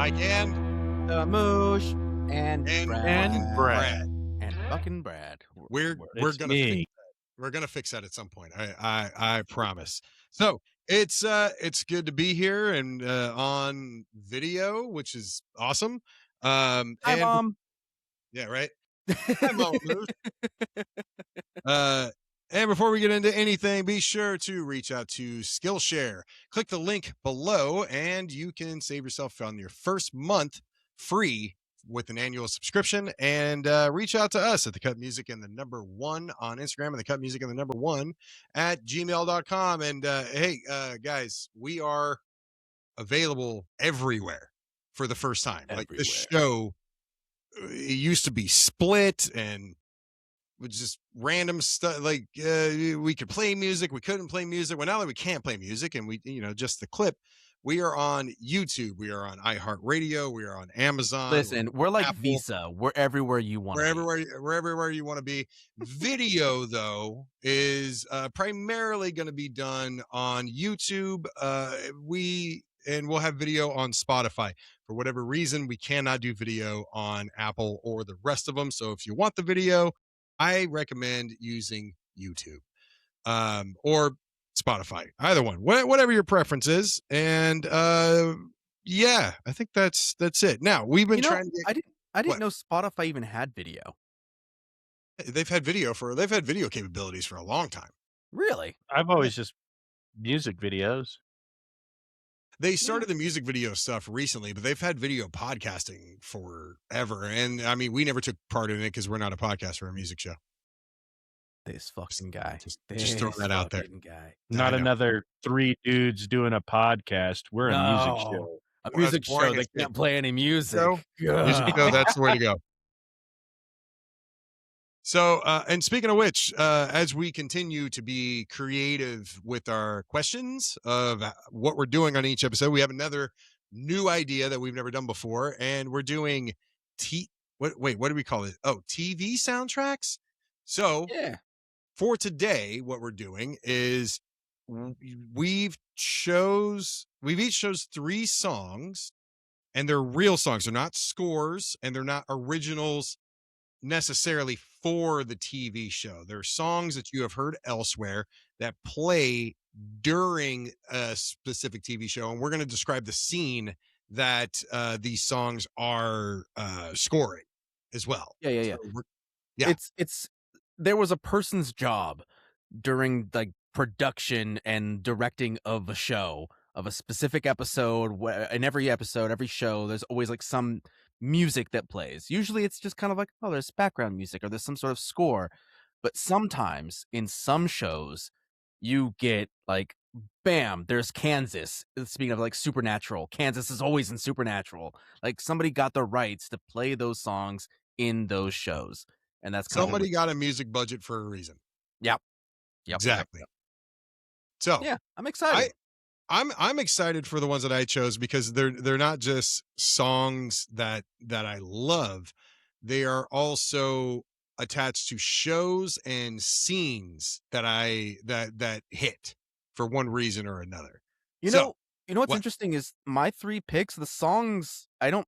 Mike and Moosh and Brad. and fucking Brad. We're It's gonna me. fix that. We're gonna fix that at some point. I promise. So it's good to be here and on video, which is awesome. Hi, And Mom. yeah, right. Hi, Mama Moose. And before we get into anything, be sure to reach out to Skillshare. Click the link below, and you can save yourself on your first month free with an annual subscription. And reach out to us at the Cut Music and the number 1 on Instagram and the Cut Music and the number 1 at gmail.com. And hey, guys, we are available everywhere for the first time. Like this show, it used to be split and with just random stuff. Like we could play music, we couldn't play music. Well, now that we can't play music and we, just the clip, we are on YouTube, we are on iHeartRadio, we are on Amazon. Listen, we're like Apple. Visa. We're everywhere you want. We're everywhere you want to be. Video though is primarily going to be done on YouTube. We'll have video on Spotify. For whatever reason, we cannot do video on Apple or the rest of them. So if you want the video, I recommend using YouTube or Spotify, either one, whatever your preference is. And yeah, I think that's it. Now we've been trying to get, I didn't know Spotify even had video. they've had video capabilities for a long time. Really? I've always just music videos. They started the music video stuff recently, but they've had video podcasting forever. And I mean, we never took part in it because we're not a podcast, we're a music show. This fucking guy. Just throwing that out there. Guy. Not another 3 dudes doing a podcast. We're a music show. A music show that can't play any music. Music show, that's the way to go. So, and speaking of which, as we continue to be creative with our questions of what we're doing on each episode, we have another new idea that we've never done before, and we're doing what do we call it? Oh, TV soundtracks. So, yeah. For today, what we're doing is we've each chose 3 songs, and they're real songs. They're not scores, and they're not originals necessarily for the TV show. They're songs that you have heard elsewhere that play during a specific TV show, and we're going to describe the scene that these songs are scoring as well. Yeah. So yeah. It's there was a person's job during like production and directing of a show, of a specific episode. In every episode, every show, there's always like some music that plays. Usually it's just kind of like, oh, there's background music or there's some sort of score. But sometimes in some shows, you get like, bam, there's Kansas. Speaking of like Supernatural, Kansas is always in Supernatural. Like somebody got the rights to play those songs in those shows. And that's somebody got a music budget for a reason. Yep. Exactly. So yeah, I'm excited. I'm excited for the ones that I chose because they're not just songs that I love. They are also attached to shows and scenes that hit for one reason or another. You know what's interesting is my 3 picks, the songs I don't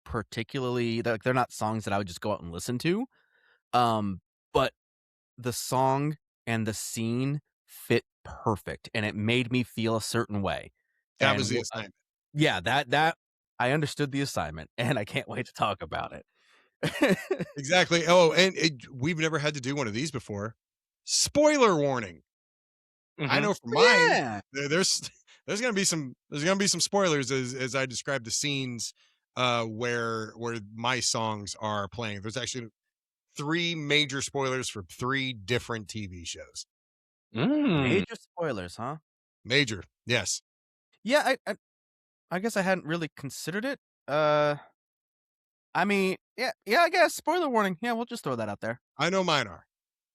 particularly, they're not songs that I would just go out and listen to. But the song and the scene fit perfect, and it made me feel a certain way. That was the assignment. Yeah, that I understood the assignment, and I can't wait to talk about it. Exactly. Oh, and we've never had to do one of these before. Spoiler warning. Mm-hmm. I know for mine, there's gonna be some spoilers as I describe the scenes where my songs are playing. There's actually 3 major spoilers for 3 different TV shows. Major spoilers, huh? Major, yes. Yeah, I guess I hadn't really considered it. I mean, yeah, I guess spoiler warning. Yeah, we'll just throw that out there. I know mine are.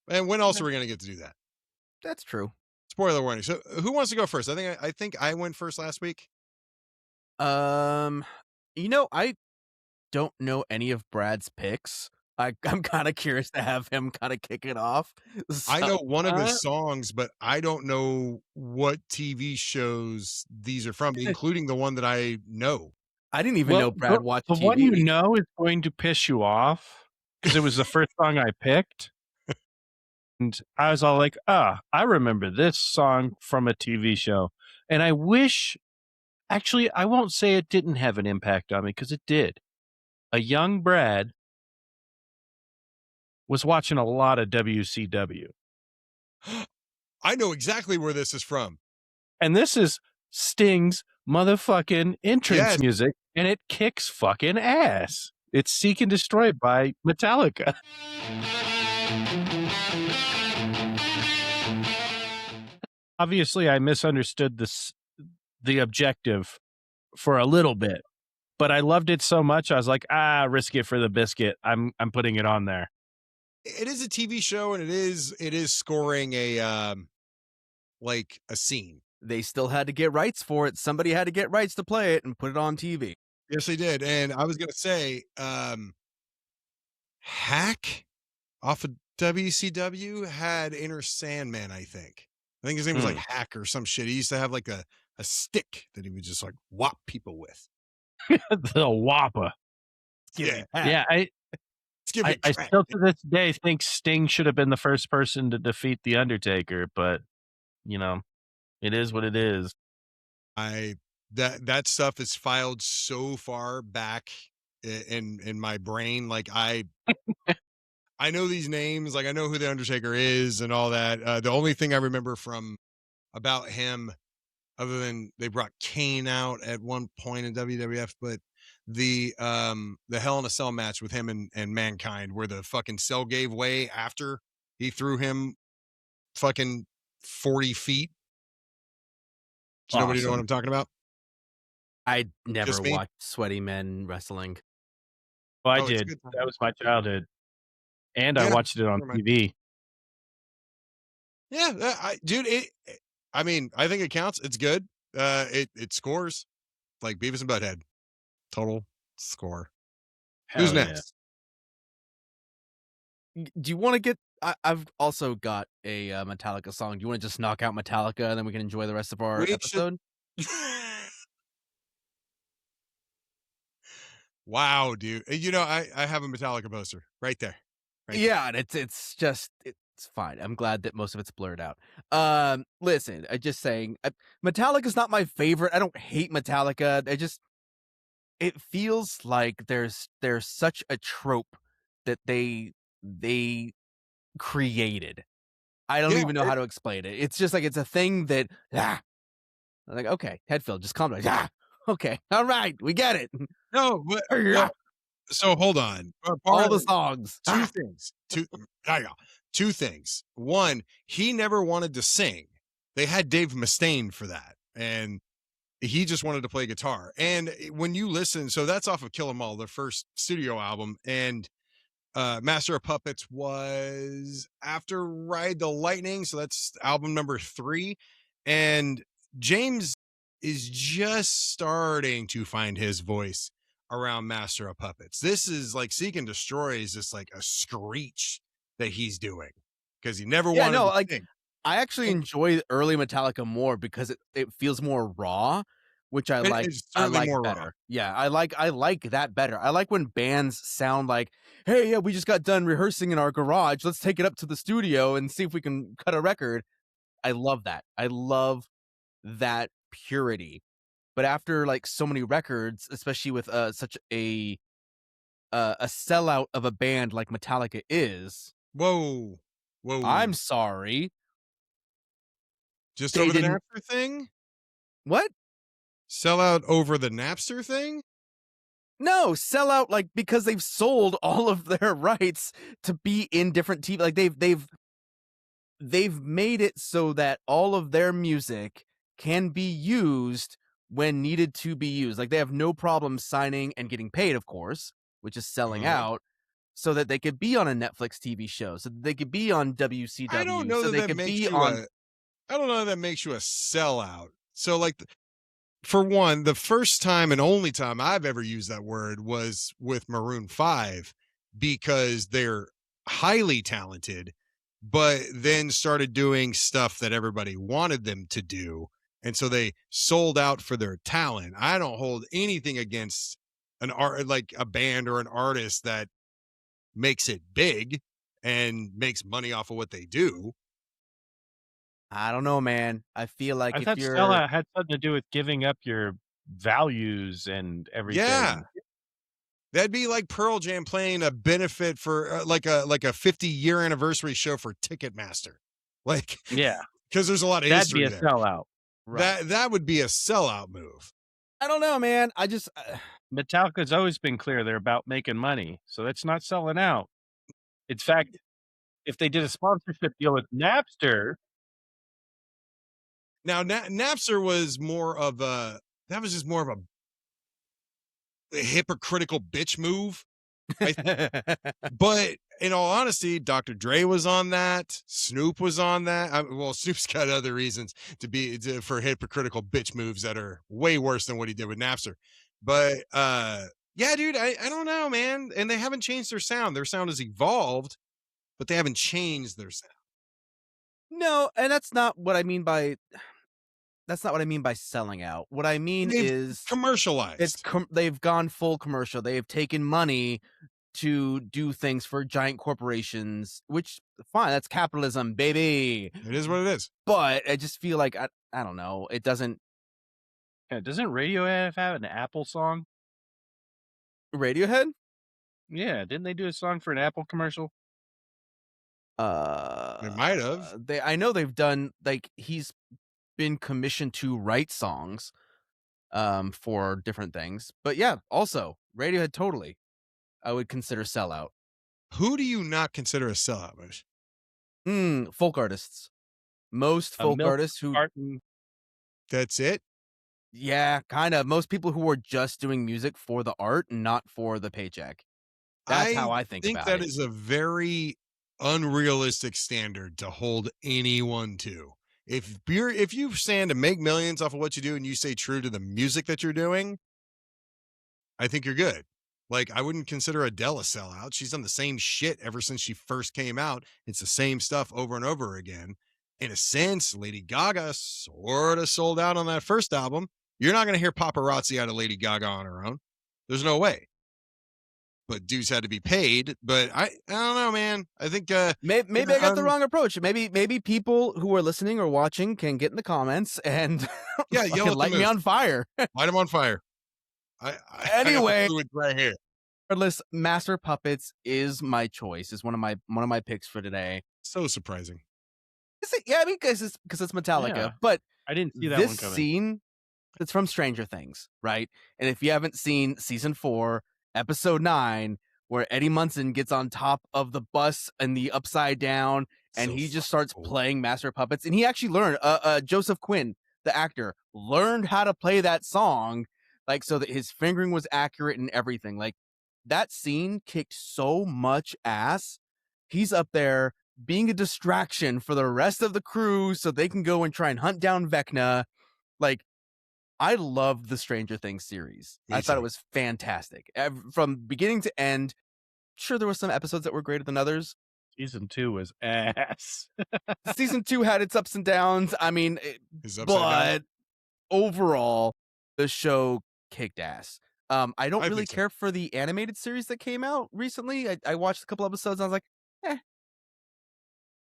And when else are we going to get to do that? That's true. Spoiler warning. So, who wants to go first? I think I went first last week. I don't know any of Brad's picks. I'm kind of curious to have him kind of kick it off. So, I know one of his songs, but I don't know what TV shows these are from, including the one that I know. I didn't even know Brad watched the TV. one you know is going to piss you off because it was the first song I picked. And I was all like, I remember this song from a TV show. And I wish, actually, I won't say it didn't have an impact on me because it did. A young Brad was watching a lot of WCW. I know exactly where this is from. And this is Sting's motherfucking entrance Yes. music, and it kicks fucking ass. It's Seek and Destroy by Metallica. Obviously, I misunderstood the objective for a little bit, but I loved it so much. I was like, risk it for the biscuit. I'm putting it on there. It is a TV show, and it is scoring a like a scene. They still had to get rights for it. Somebody had to get rights to play it and put it on TV. Yes, they did. And I was gonna say, Hack off of WCW had Inner Sandman, I think. I think his name was like Hack or some shit. He used to have like a stick that he would just like whop people with. The Whopper. Yeah. Yeah. I still to this day think Sting should have been the first person to defeat The Undertaker, but you know, it is what it is. That stuff is filed so far back in my brain. Like I know these names, like I know who the Undertaker is and all that. The only thing I remember from about him, other than they brought Kane out at one point in WWF, but the Hell in a Cell match with him and Mankind, where the fucking cell gave way after he threw him fucking 40 feet. Does nobody know what I'm talking about? I never watched sweaty men wrestling. Oh, I did. That was my childhood. And I watched it on TV. Yeah, dude, I mean, I think it counts. It's good. It scores like Beavis and Butthead. Total score. Hell Who's next? Do you want to get? I've also got a Metallica song. Do you want to just knock out Metallica and then we can enjoy the rest of our episode? Wow, dude. You know, I have a Metallica poster right there. Yeah, and it's just it's fine. I'm glad that most of it's blurred out. Listen, I just saying, Metallica's not my favorite. I don't hate Metallica. It feels like there's such a trope that they created. I don't even know how to explain it. It's just like it's a thing that I'm like, okay, Headfield, just calm down. Okay, all right, we get it. No, but so hold on. All the songs. Two things. One, he never wanted to sing. They had Dave Mustaine for that, and he just wanted to play guitar. And when you listen, so that's off of Kill 'Em All, their first studio album, and Master of Puppets was after Ride the Lightning, so that's album number 3. And James is just starting to find his voice around Master of Puppets. This is like Seek and Destroy is just like a screech that he's doing because he never wanted to sing. I actually enjoy early Metallica more because it feels more raw, which I like. I like more better. Raw. Yeah, I like that better. I like when bands sound like, "Hey, yeah, we just got done rehearsing in our garage. Let's take it up to the studio and see if we can cut a record." I love that. I love that purity. But after like so many records, especially with such a sellout of a band like Metallica is. Whoa. I'm sorry. Just over the Napster thing? What? Sell out over the Napster thing? No, sell out like because they've sold all of their rights to be in different TV. Like they've made it so that all of their music can be used when needed to be used. Like they have no problem signing and getting paid, of course, which is selling out, so that they could be on a Netflix TV show, so that they could be on WCW. I don't know that makes you I don't know that makes you a sellout. So like, for one, the first time and only time I've ever used that word was with Maroon 5 because they're highly talented, but then started doing stuff that everybody wanted them to do. And so they sold out for their talent. I don't hold anything against an art, like a band or an artist that makes it big and makes money off of what they do. I don't know, man. I feel like I if thought you're sellout had something to do with giving up your values and everything. Yeah. That'd be like Pearl Jam playing a benefit for like a 50-year anniversary show for Ticketmaster. Like, Yeah. because there's a lot of That'd history be a there. sellout. right. That would be a sellout move. I don't know, man. I just Metallica's always been clear they're about making money, so that's not selling out. In fact, if they did a sponsorship deal with Napster, Now, Napster was more of that was just more of a hypocritical bitch move. But in all honesty, Dr. Dre was on that. Snoop was on that. Well, Snoop's got other reasons for hypocritical bitch moves that are way worse than what he did with Napster. But yeah, dude, I don't know, man. And they haven't changed their sound. Their sound has evolved, but they haven't changed their sound. no, and that's not what I mean by selling out. What I mean is Commercialized. they've gone full commercial. They have taken money to do things for giant corporations, which fine, that's capitalism, baby. It is what it is. But I just feel like I don't know. It doesn't. doesn't Radiohead have an Apple song? Radiohead? Yeah, didn't they do a song for an Apple commercial? They might have. I know they've done, like, he's been commissioned to write songs for different things. But yeah, also Radiohead, totally I would consider sellout. Who do you not consider a sellout, Moosh? Folk artists. Most folk artists who That's it? Yeah, kind of. Most people who are just doing music for the art and not for the paycheck. That's how I think about that it. is a very unrealistic standard to hold anyone to. If you stand to make millions off of what you do and you stay true to the music that you're doing, I think you're good. Like, I wouldn't consider Adele a sellout. She's done the same shit ever since she first came out. It's the same stuff over and over again. In a sense, Lady Gaga sort of sold out on that first album. You're not going to hear paparazzi out of Lady Gaga on her own. There's no way. But dudes had to be paid. But I don't know, man. I think maybe I got the wrong approach. Maybe people who are listening or watching can get in the comments and yell at light me on fire. Light them on fire. Anyway, I got the right here. Regardless, Master Puppets is my choice. Is one of my picks for today. So surprising. Is it? Yeah, because it's Metallica. Yeah. But I didn't see that this one coming. scene, it's from Stranger Things, right? And if you haven't seen season 4, episode 9, where Eddie Munson gets on top of the bus and the upside down, and he just starts playing Master Puppets, and he actually learned. Joseph Quinn, the actor, learned how to play that song, like, so that his fingering was accurate and everything. Like, that scene kicked so much ass. He's up there being a distraction for the rest of the crew so they can go and try and hunt down Vecna. Like, I loved the Stranger Things series. I thought it was fantastic. From beginning to end. Sure, there were some episodes that were greater than others. Season 2 was ass. Season 2 had its ups and downs. I mean, but overall, the show kicked ass. I don't really care for the animated series that came out recently. I watched a couple episodes and I was like,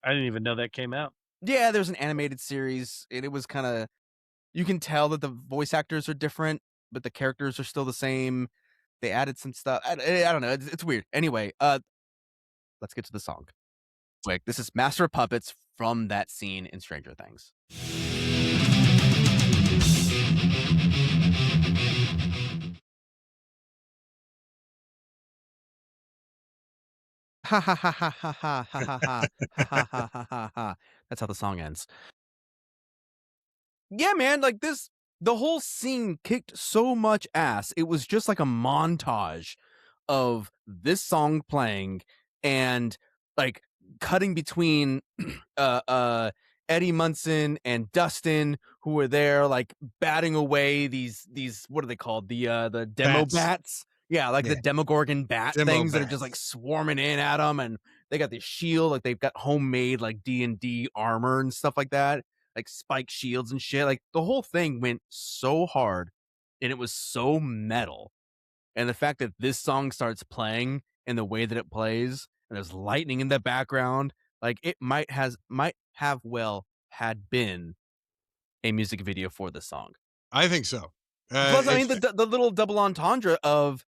I didn't even know that came out. Yeah, there's an animated series, and it was kind of, you can tell that the voice actors are different, but the characters are still the same. They added some stuff. I don't know. It's weird. Anyway, let's get to the song. Quick, this is Master of Puppets from that scene in Stranger Things. Ha ha ha ha ha ha ha ha ha ha ha ha ha. That's how the song ends. Yeah, man, like the whole scene kicked so much ass. It was just like a montage of this song playing and like cutting between Eddie Munson and Dustin, who were there like batting away these what are they called? The demo bats. Yeah, like the Demogorgon bat things that are just like swarming in at them, and they got this shield, like they've got homemade like D&D armor and stuff like that. like spike shields and shit. Like the whole thing went so hard and it was so metal. And the fact that this song starts playing in the way that it plays, and there's lightning in the background, like it might have had been a music video for this song. I think so. Plus, I mean, the little double entendre of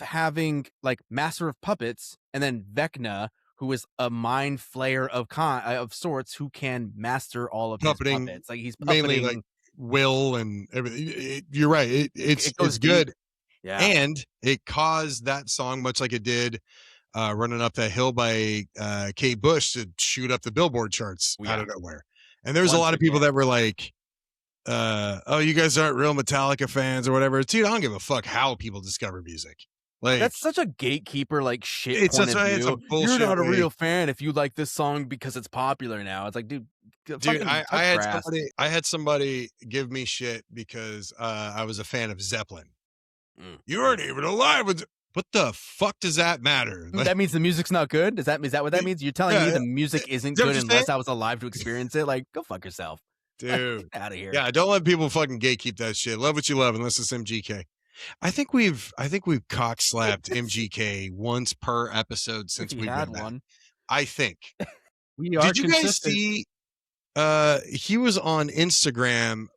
having like Master of Puppets and then Vecna, who is a mind flayer of sorts, who can master all of his puppets. Like he's mainly like will and everything. You're right. It's good. Deep. Yeah. And it caused that song, much like it did Running Up That Hill by Kate Bush, to shoot up the Billboard charts out of nowhere. And there was a lot of people that were like, oh, you guys aren't real Metallica fans or whatever. Dude, I don't give a fuck how people discover music. Like, that's such a gatekeeper like shit it's point of view. It's a bullshit You're not a real fan if you like this song because it's popular now. It's like, dude, I had somebody give me shit because I was a fan of Zeppelin. You weren't even alive. What the fuck does that matter? Like, that means the music's not good? Is that what that means? You're telling me the music isn't good unless I was alive to experience it? Like, go fuck yourself. Dude. Get out of here. Yeah, don't let people fucking gatekeep that shit. Love what you love, unless it's MGK. I think we've cock slapped MGK once per episode since we've had one. I think. We are. Did you guys see he was on Instagram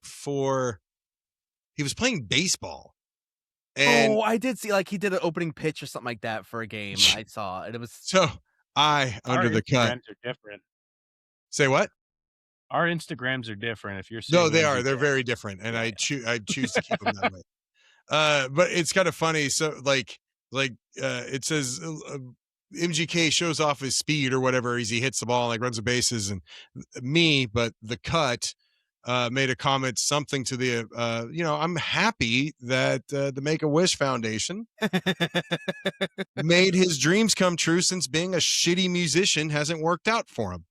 he was playing baseball. And I did see, like, he did an opening pitch or something like that for a game. I saw it. It was so under the cut. Are different. Say what? Our Instagrams are different. If you're no, they are. They're very different, and I choose to keep them that way. But it's kind of funny. So like it says MGK shows off his speed or whatever as he hits the ball and like runs the bases, and but the cut made a comment something to the I'm happy that the Make-A-Wish Foundation made his dreams come true, since being a shitty musician hasn't worked out for him.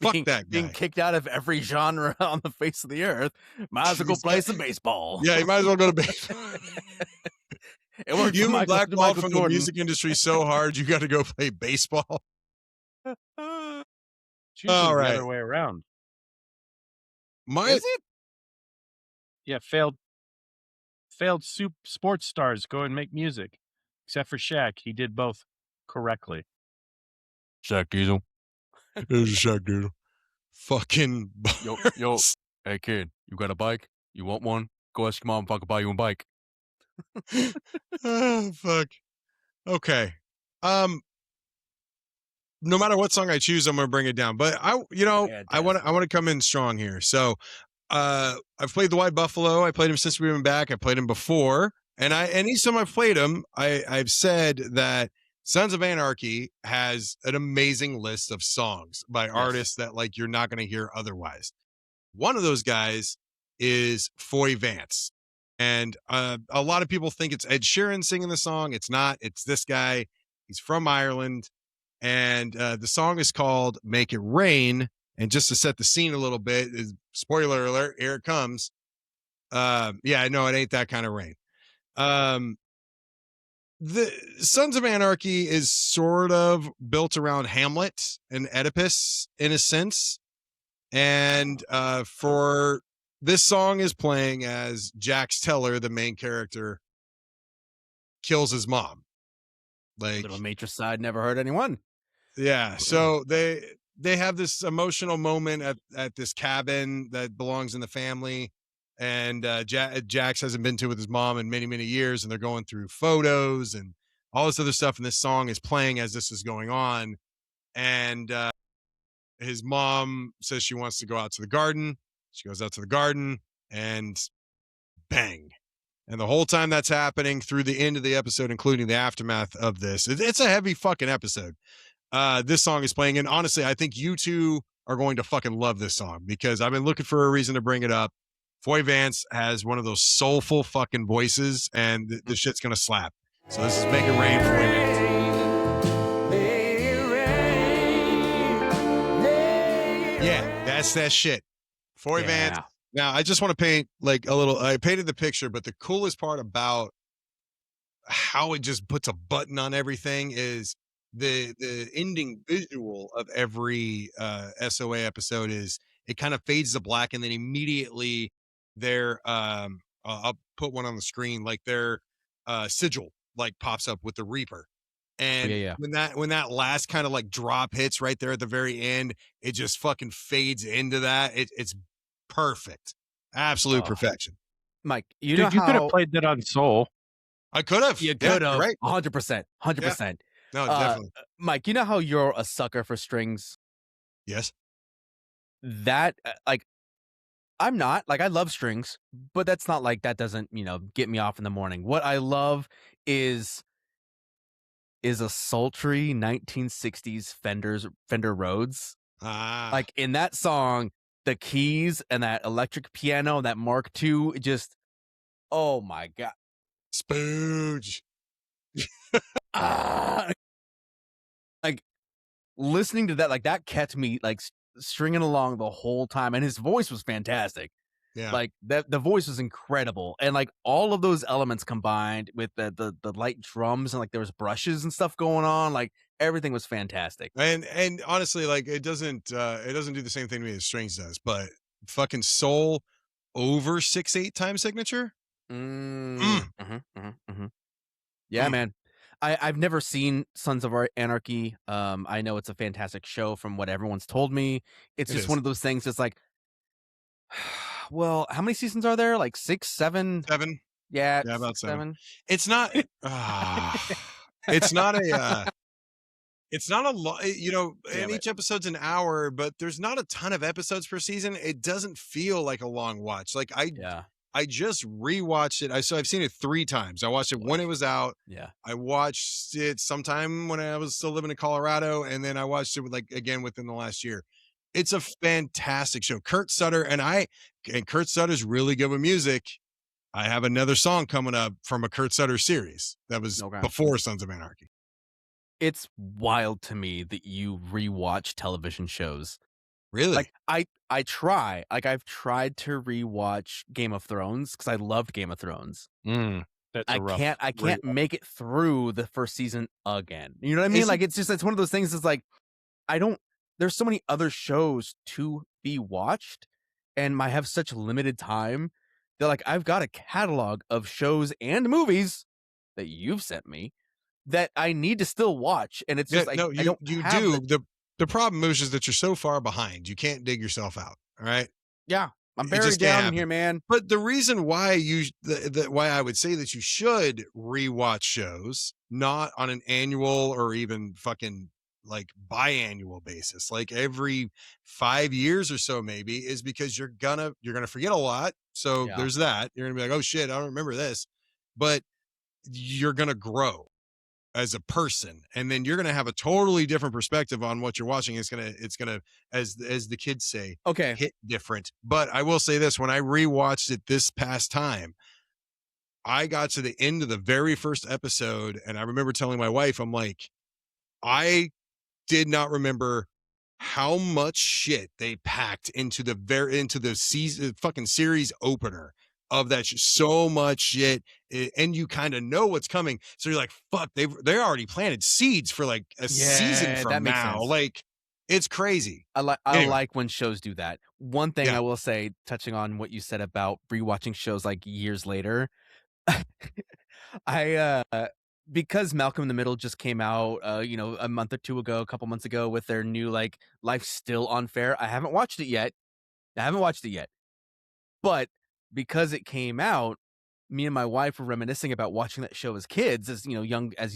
Fuck that guy. Being kicked out of every genre on the face of the earth. Might as well go play some baseball. Yeah, you might as well go to baseball. You blackballed from the music industry so hard, you got to go play baseball. All right. The other way around. Is it? Yeah, failed sports stars go and make music. Except for Shaq. He did both correctly. Shaq Diesel. There's a Shaq Diesel. Fucking yo, hey kid, you got a bike? You want one? Go ask your mom if I can buy you a bike. Oh, fuck. Okay. No matter what song I choose, I'm gonna bring it down. But I want to come in strong here. So I've played the White Buffalo. I played him since we've been back. I played him before. And each time I've played him, I've said that Sons of Anarchy has an amazing list of songs by artists that like you're not going to hear otherwise. One of those guys is Foy Vance. And a lot of people think it's Ed Sheeran singing the song. It's not. It's this guy. He's from Ireland. And the song is called Make It Rain. And just to set the scene a little bit, spoiler alert, here it comes. No, it ain't that kind of rain. The Sons of Anarchy is sort of built around Hamlet and Oedipus in a sense. And for this song is playing as Jax Teller, the main character, kills his mom. Like, little matricide never hurt anyone. Yeah. So they have this emotional moment at this cabin that belongs in the family. And Jax hasn't been to with his mom in many, many years, and they're going through photos and all this other stuff. And this song is playing as this is going on. And his mom says she wants to go out to the garden. She goes out to the garden, and bang. And the whole time that's happening through the end of the episode, including the aftermath of this, it's a heavy fucking episode. This song is playing. And honestly, I think you two are going to fucking love this song because I've been looking for a reason to bring it up. Foy Vance has one of those soulful fucking voices, and the shit's gonna slap. So this is Make It Rain, Foy Vance. Yeah, that's that shit. Foy Vance. Now, I just want to paint like a little, I painted the picture, but the coolest part about how it just puts a button on everything is the ending visual of every SOA episode is it kind of fades to black, and then immediately their I'll put one on the screen, like their sigil like pops up with the Reaper. And yeah. when that last kind of like drop hits right there at the very end, it just fucking fades into that. It's perfect. Absolute perfection. Mike, you know Dude, you could have how played that on Soul. I could have. you Yeah, could you're have right. 100%, 100%. No, definitely. Mike, you know how you're a sucker for strings? Yes. That like I'm not. Like I love strings, but that's not like that doesn't, get me off in the morning. What I love is a sultry 1960s Fender Rhodes. Ah, Like in that song, the keys and that electric piano, that Mark II, just oh my god. spooge. Ah, like listening to that, like that kept me like stringing along the whole time, and his voice was fantastic. Yeah. Like the voice was incredible, and like all of those elements combined with the light drums and like there was brushes and stuff going on, like everything was fantastic. And honestly, like it doesn't do the same thing to me as strings does, but fucking soul over 6/8 time signature. Yeah, Mm. man. I've never seen Sons of Anarchy. I know it's a fantastic show from what everyone's told me. It's It just is. one of those things that's like, well, how many seasons are there? Like 6, 7? 7. Yeah, Yeah, about 6, 7. 7. It's not it's not a it's not a lot, and Damn it. each episode's an hour, but there's not a ton of episodes per season. It doesn't feel like a long watch. Like Yeah. I just rewatched it. I've seen it 3 times. I watched it when it was out. Yeah. I watched it sometime when I was still living in Colorado, and then I watched it like again within the last year. It's a fantastic show. Kurt Sutter and Kurt Sutter's really good with music. I have another song coming up from a Kurt Sutter series that was Okay. before Sons of Anarchy. It's wild to me that you rewatch television shows. Really? Like I try. Like I've tried to rewatch Game of Thrones because I loved Game of Thrones. That's a rough. I can't make it through the first season again. You know what I mean? Is Like it's one of those things. It's like there's so many other shows to be watched, and I have such limited time that like I've got a catalog of shows and movies that you've sent me that I need to still watch, and it's just like no, I don't you have do. The problem, Moosh, is that you're so far behind. You can't dig yourself out. All right. Yeah, I'm It buried just can't down in happen. here, man. But the reason why why I would say that you should rewatch shows, not on an annual or even fucking like biannual basis, like every 5 years or so, maybe, is because you're gonna forget a lot. So Yeah. there's that. You're gonna be like, oh shit, I don't remember this. But you're gonna grow as a person, and then you're going to have a totally different perspective on what you're watching. It's going to as the kids say, Okay. hit different. But I will say this, when I rewatched it this past time, I got to the end of the very first episode, and I remember telling my wife, I'm like, I did not remember how much shit they packed into the season fucking series opener of that so much shit, and you kind of know what's coming, so you're like, fuck, they already planted seeds for like a season from that makes now. sense. Like, it's crazy. I Anyway. like when shows do that. One thing Yeah. I will say, touching on what you said about rewatching shows like years later, I because Malcolm in the Middle just came out, a month or two ago, a couple months ago, with their new like Life's Still Unfair. I haven't watched it yet. But because it came out, me and my wife were reminiscing about watching that show as kids, as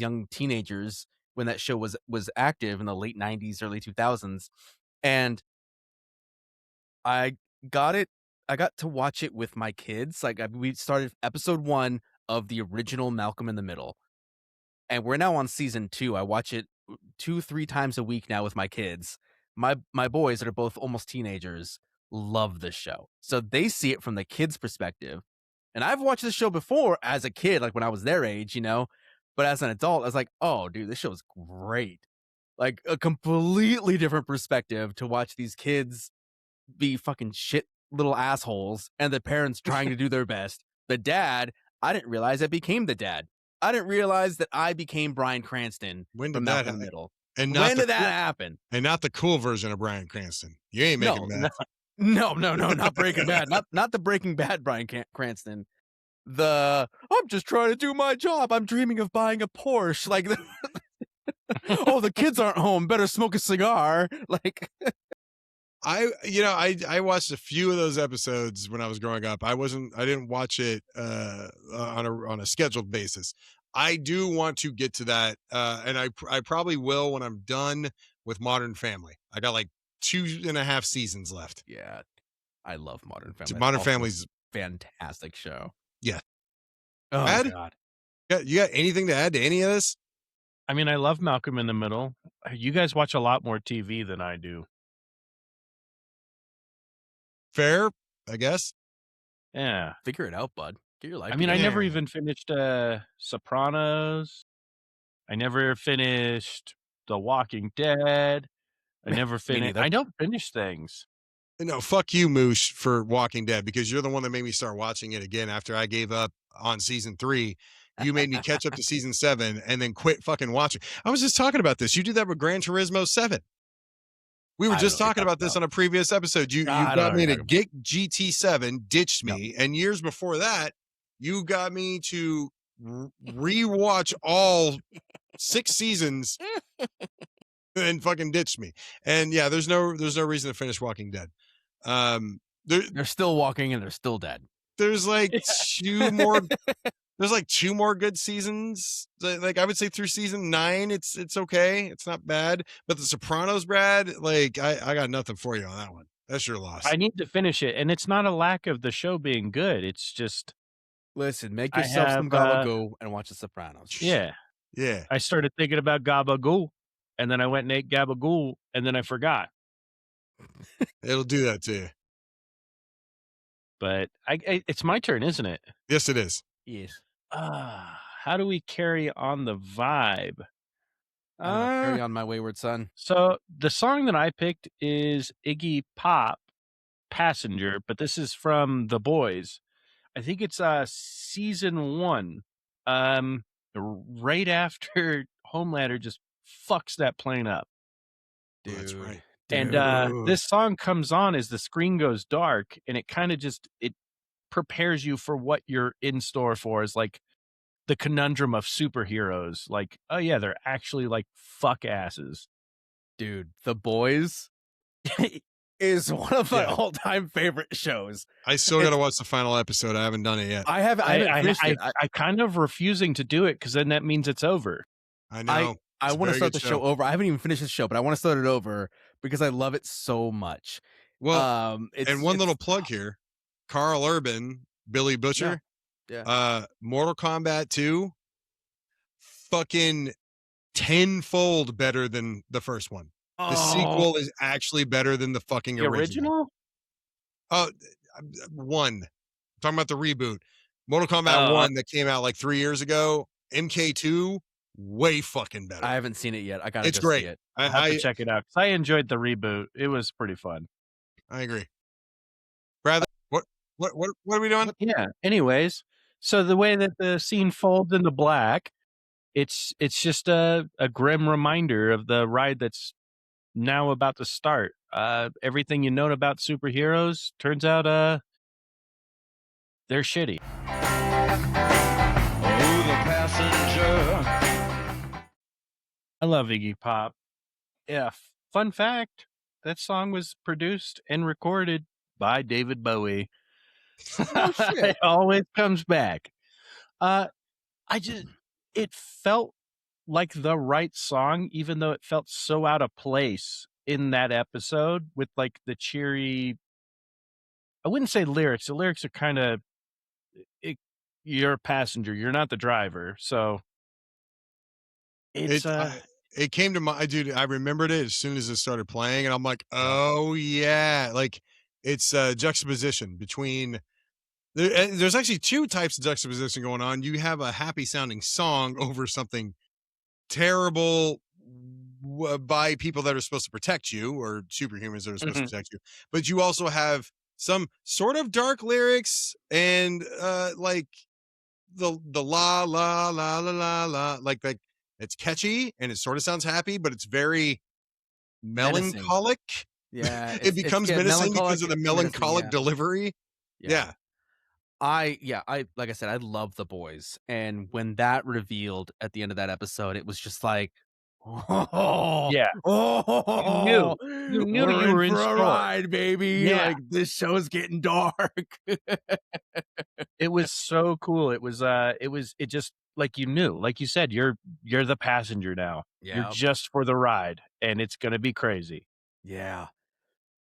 young teenagers when that show was active in the late 90s, early 2000s. And I got to watch it with my kids. Like we started episode 1 of the original Malcolm in the Middle, and we're now on season 2. I watch it 2-3 times a week now with my kids. My boys that are both almost teenagers love this show, so they see it from the kids' perspective. And I've watched this show before as a kid, like when I was their age, but as an adult, I was like, oh, dude, this show is great. Like a completely different perspective to watch these kids be fucking shit little assholes and the parents trying to do their best. The dad, I didn't realize I became the dad. I didn't realize that I became Bryan Cranston When from did that Malcolm in happen? the Middle. And When did that happen? And not the cool version of Bryan Cranston. You ain't making that. No, not Breaking Bad. Not the Breaking Bad Bryan Cranston. I'm just trying to do my job. I'm dreaming of buying a Porsche. Like, oh, the kids aren't home. Better smoke a cigar. Like, I watched a few of those episodes when I was growing up. I didn't watch it on a scheduled basis. I do want to get to that, and I probably will when I'm done with Modern Family. I got like 2.5 seasons left. yeah, I love Modern Family. Modern Family's fantastic show. Yeah. Oh Brad? God. You got anything to add to any of this? I mean, I love Malcolm in the Middle. You guys watch a lot more TV than I do. Fair, I guess. Yeah. Figure it out, bud. Get your life. I mean, I together. never even finished Sopranos. I never finished The Walking Dead. I never finished. neither. I don't finish things. No, fuck you, Moosh, for Walking Dead, because you're the one that made me start watching it again after I gave up on season 3. You made me catch up to season 7 and then quit fucking watching. I was just talking about this. You did that with Gran Turismo 7. We were just talking about this on a previous episode. You got me to get GT7, ditched me, and years before that, you got me to rewatch all 6 seasons and fucking ditched me. And yeah, there's no reason to finish Walking Dead. They're still walking and they're still dead. There's like 2 more. There's like 2 more good seasons. Like I would say through season 9, it's okay. It's not bad. But The Sopranos, Brad, like I got nothing for you on that one. That's your loss. I need to finish it, and it's not a lack of the show being good. It's just listen, make yourself some gabagool and watch The Sopranos. Yeah. I started thinking about gabagool, and then I went and ate gabagool, and then I forgot. It'll do that to you. But it's my turn, isn't it? Yes, it is. Yes. How do we carry on the vibe? Carry on, my wayward son. So the song that I picked is Iggy Pop, Passenger, but this is from The Boys. I think it's season 1. Right after Homelander just fucks that plane up. Dude. That's right. And this song comes on as the screen goes dark, and it kind of it prepares you for what you're in store for, is like the conundrum of superheroes. Like, oh yeah, they're actually like fuck asses. Dude, The Boys is one of my all-time favorite shows. I still got to watch the final episode. I haven't done it yet. I kind of refusing to do it because then that means it's over. I know. I want to start the show over. I haven't even finished the show, but I want to start it over because I love it so much. Well, and one little plug here. Carl Urban, Billy Butcher, Mortal Kombat 2, fucking tenfold better than the first one. The sequel is actually better than the fucking original. One. I'm talking about the reboot. Mortal Kombat 1 that came out like 3 years ago. MK2, way fucking better. I haven't seen it yet. I gotta It's great. see it. I have to check it out because I enjoyed the reboot. It was pretty fun. I agree. Bradley, what are we doing? Yeah. Anyways, so the way that the scene folds into black, it's just a grim reminder of the ride that's now about to start. Everything you know about superheroes turns out they're shitty. Oh, the passenger. I love Iggy Pop. Yeah. Fun fact, that song was produced and recorded by David Bowie. It always comes back. It felt like the right song, even though it felt so out of place in that episode with like the cheery, I wouldn't say lyrics. The lyrics are kind of, you're a passenger, you're not the driver. So it came to my dude. I remembered it as soon as it started playing, and I'm like, oh yeah, like it's a juxtaposition between. There's actually 2 types of juxtaposition going on. You have a happy sounding song over something terrible by people that are supposed to protect you, or superhumans that are supposed to protect you. But you also have some sort of dark lyrics and like the la la la la la la, like it's catchy and it sort of sounds happy, but it's very melancholic. Yeah, It becomes menacing because of the melancholic yeah. delivery. Yeah. I like I said, I love The Boys, and when that revealed at the end of that episode, it was just like, oh, Yeah. oh, You knew we're you were in for a store. ride, baby. Yeah. Like this show's getting dark. It was so cool. It just like you knew, like you said, you're the passenger now. You're Yeah, just for the ride, and it's gonna be crazy. yeah.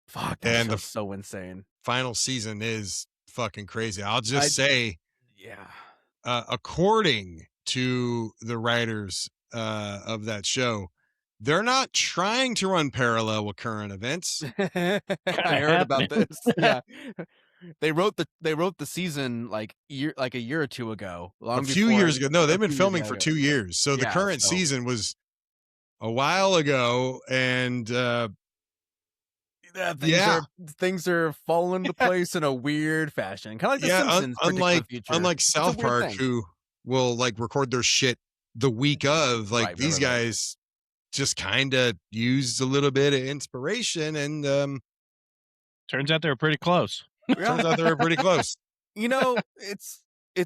Fuck, that And the show's so insane. final season is fucking crazy. I'll just say, Yeah. according to the writers of that show, they're not trying to run parallel with current events. I heard about this. Yeah. They wrote the season like a year or two ago. A few years ago. No, they've been filming for 2 years. So the Yeah, current season was a while ago, and things are falling into place in a weird fashion. Kind of like The Simpsons. Unlike South Park, who will like record their shit the week of, like these guys just kind of used a little bit of inspiration, and turns out they were pretty close. Turns out they were pretty close. You know, it's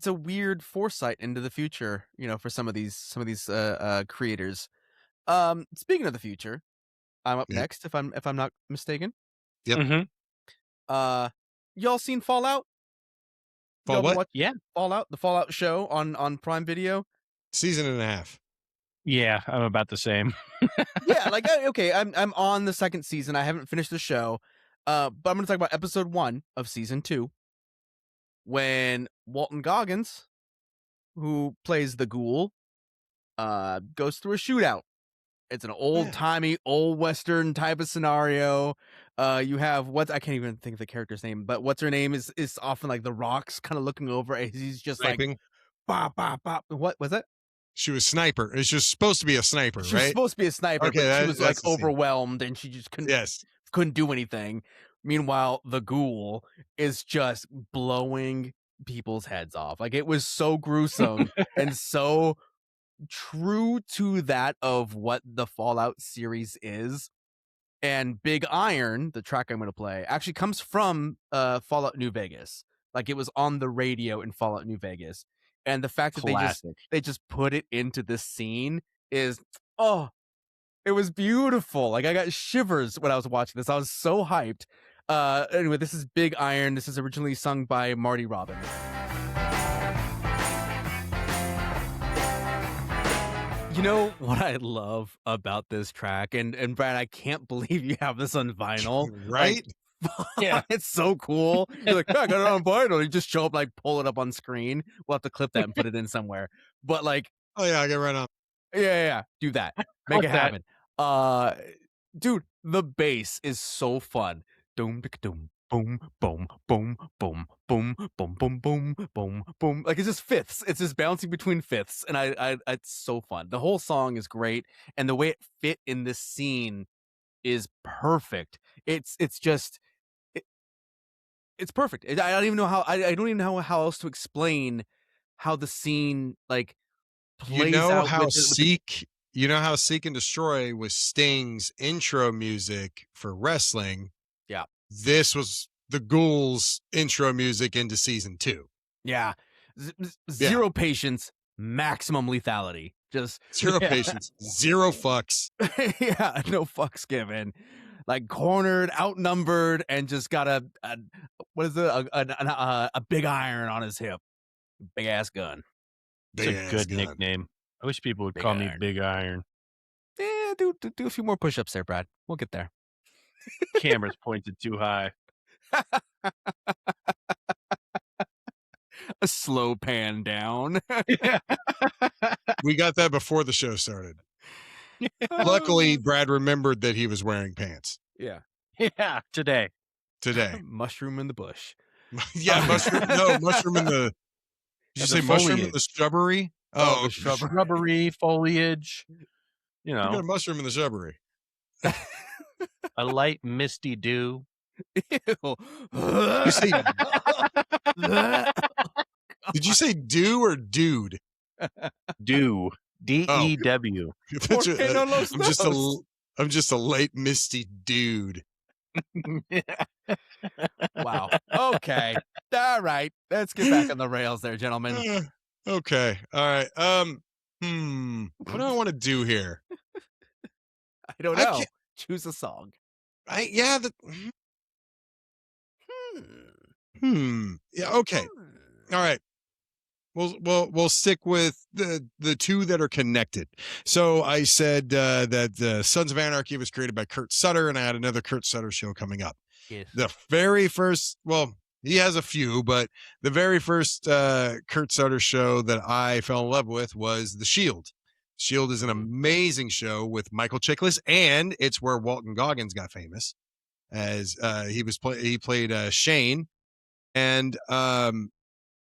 a weird foresight into the future, you know, for some of these creators. Speaking of the future, I'm up next if I'm not mistaken. Yep. Mm-hmm. Y'all seen Fallout? What? Yeah. Fallout, the Fallout show on Prime Video. Season and a half. Yeah, I'm about the same. Yeah, like okay, I'm on the second season. I haven't finished the show. But I'm going to talk about episode 1 of season 2, when Walton Goggins, who plays the ghoul, goes through a shootout. It's an old-timey, old Western type of scenario. You have I can't even think of the character's name, but what's her name is often like the rocks kind of looking over. He's just Sniping. like, bop, bop, bop. What was it? She was sniper. It's just supposed to be a sniper, She right? was supposed to be a sniper, Okay, but she was like overwhelmed and she just couldn't do anything. Meanwhile, the ghoul is just blowing people's heads off. Like, it was so gruesome and so true to that of what the Fallout series is. And Big Iron, the track I'm going to play, actually comes from Fallout New Vegas. Like, it was on the radio in Fallout New Vegas. And the fact that they just put it into this scene is, it was beautiful. Like, I got shivers when I was watching this. I was so hyped. Anyway, this is Big Iron. This is originally sung by Marty Robbins. You know what I love about this track, and Brad, I can't believe you have this on vinyl. Right? Like, yeah, it's so cool. You're like, I got it on vinyl. You just show up, like, pull it up on screen. We'll have to clip that and put it in somewhere. But like, oh yeah, I get right on. Yeah, do that. Make it happen. Dude, the bass is so fun. Doom, doom, boom, boom, boom, boom, boom, boom, boom, boom, boom, boom. Like, it's just fifths. It's just bouncing between fifths, and I it's so fun. The whole song is great, and the way it fit in this scene is perfect. It's just it's perfect. I don't even know how I don't even know how else to explain how the scene like plays out. You know how Seek and Destroy was Sting's intro music for wrestling. Yeah. This was the Ghouls' intro music into season 2. Yeah. Zero patience, maximum lethality. Just zero patience, zero fucks. Yeah, no fucks given. Like, cornered, outnumbered, and just got a big iron on his hip. Big ass gun. It's a good nickname. I wish people would call me Big Iron. Yeah, do a few more push-ups there, Brad. We'll get there. Camera's pointed too high. A slow pan down. We got that before the show started. Luckily, Brad remembered that he was wearing pants. Yeah. Yeah, today. Mushroom in the bush. Yeah, mushroom. No, mushroom in the. Did you say mushroom in the shrubbery? Oh, shrubbery foliage. You know, you got a mushroom in the shrubbery. A light misty dew. Ew. Did you say dew or dude? Dew. D-E-W. I'm just a light misty dude. Wow. Okay. All right. Let's get back on the rails there, gentlemen. Okay. All right. What do I want to do here? I don't I know. can't. Choose a song. Yeah. Yeah. Okay. All right. We'll stick with the two that are connected. So I said that Sons of Anarchy was created by Kurt Sutter, and I had another Kurt Sutter show coming up. Yes. The very first, well, he has a few, but the very first Kurt Sutter show that I fell in love with was The Shield. Shield is an amazing show with Michael Chiklis, and it's where Walton Goggins got famous, as he played Shane, and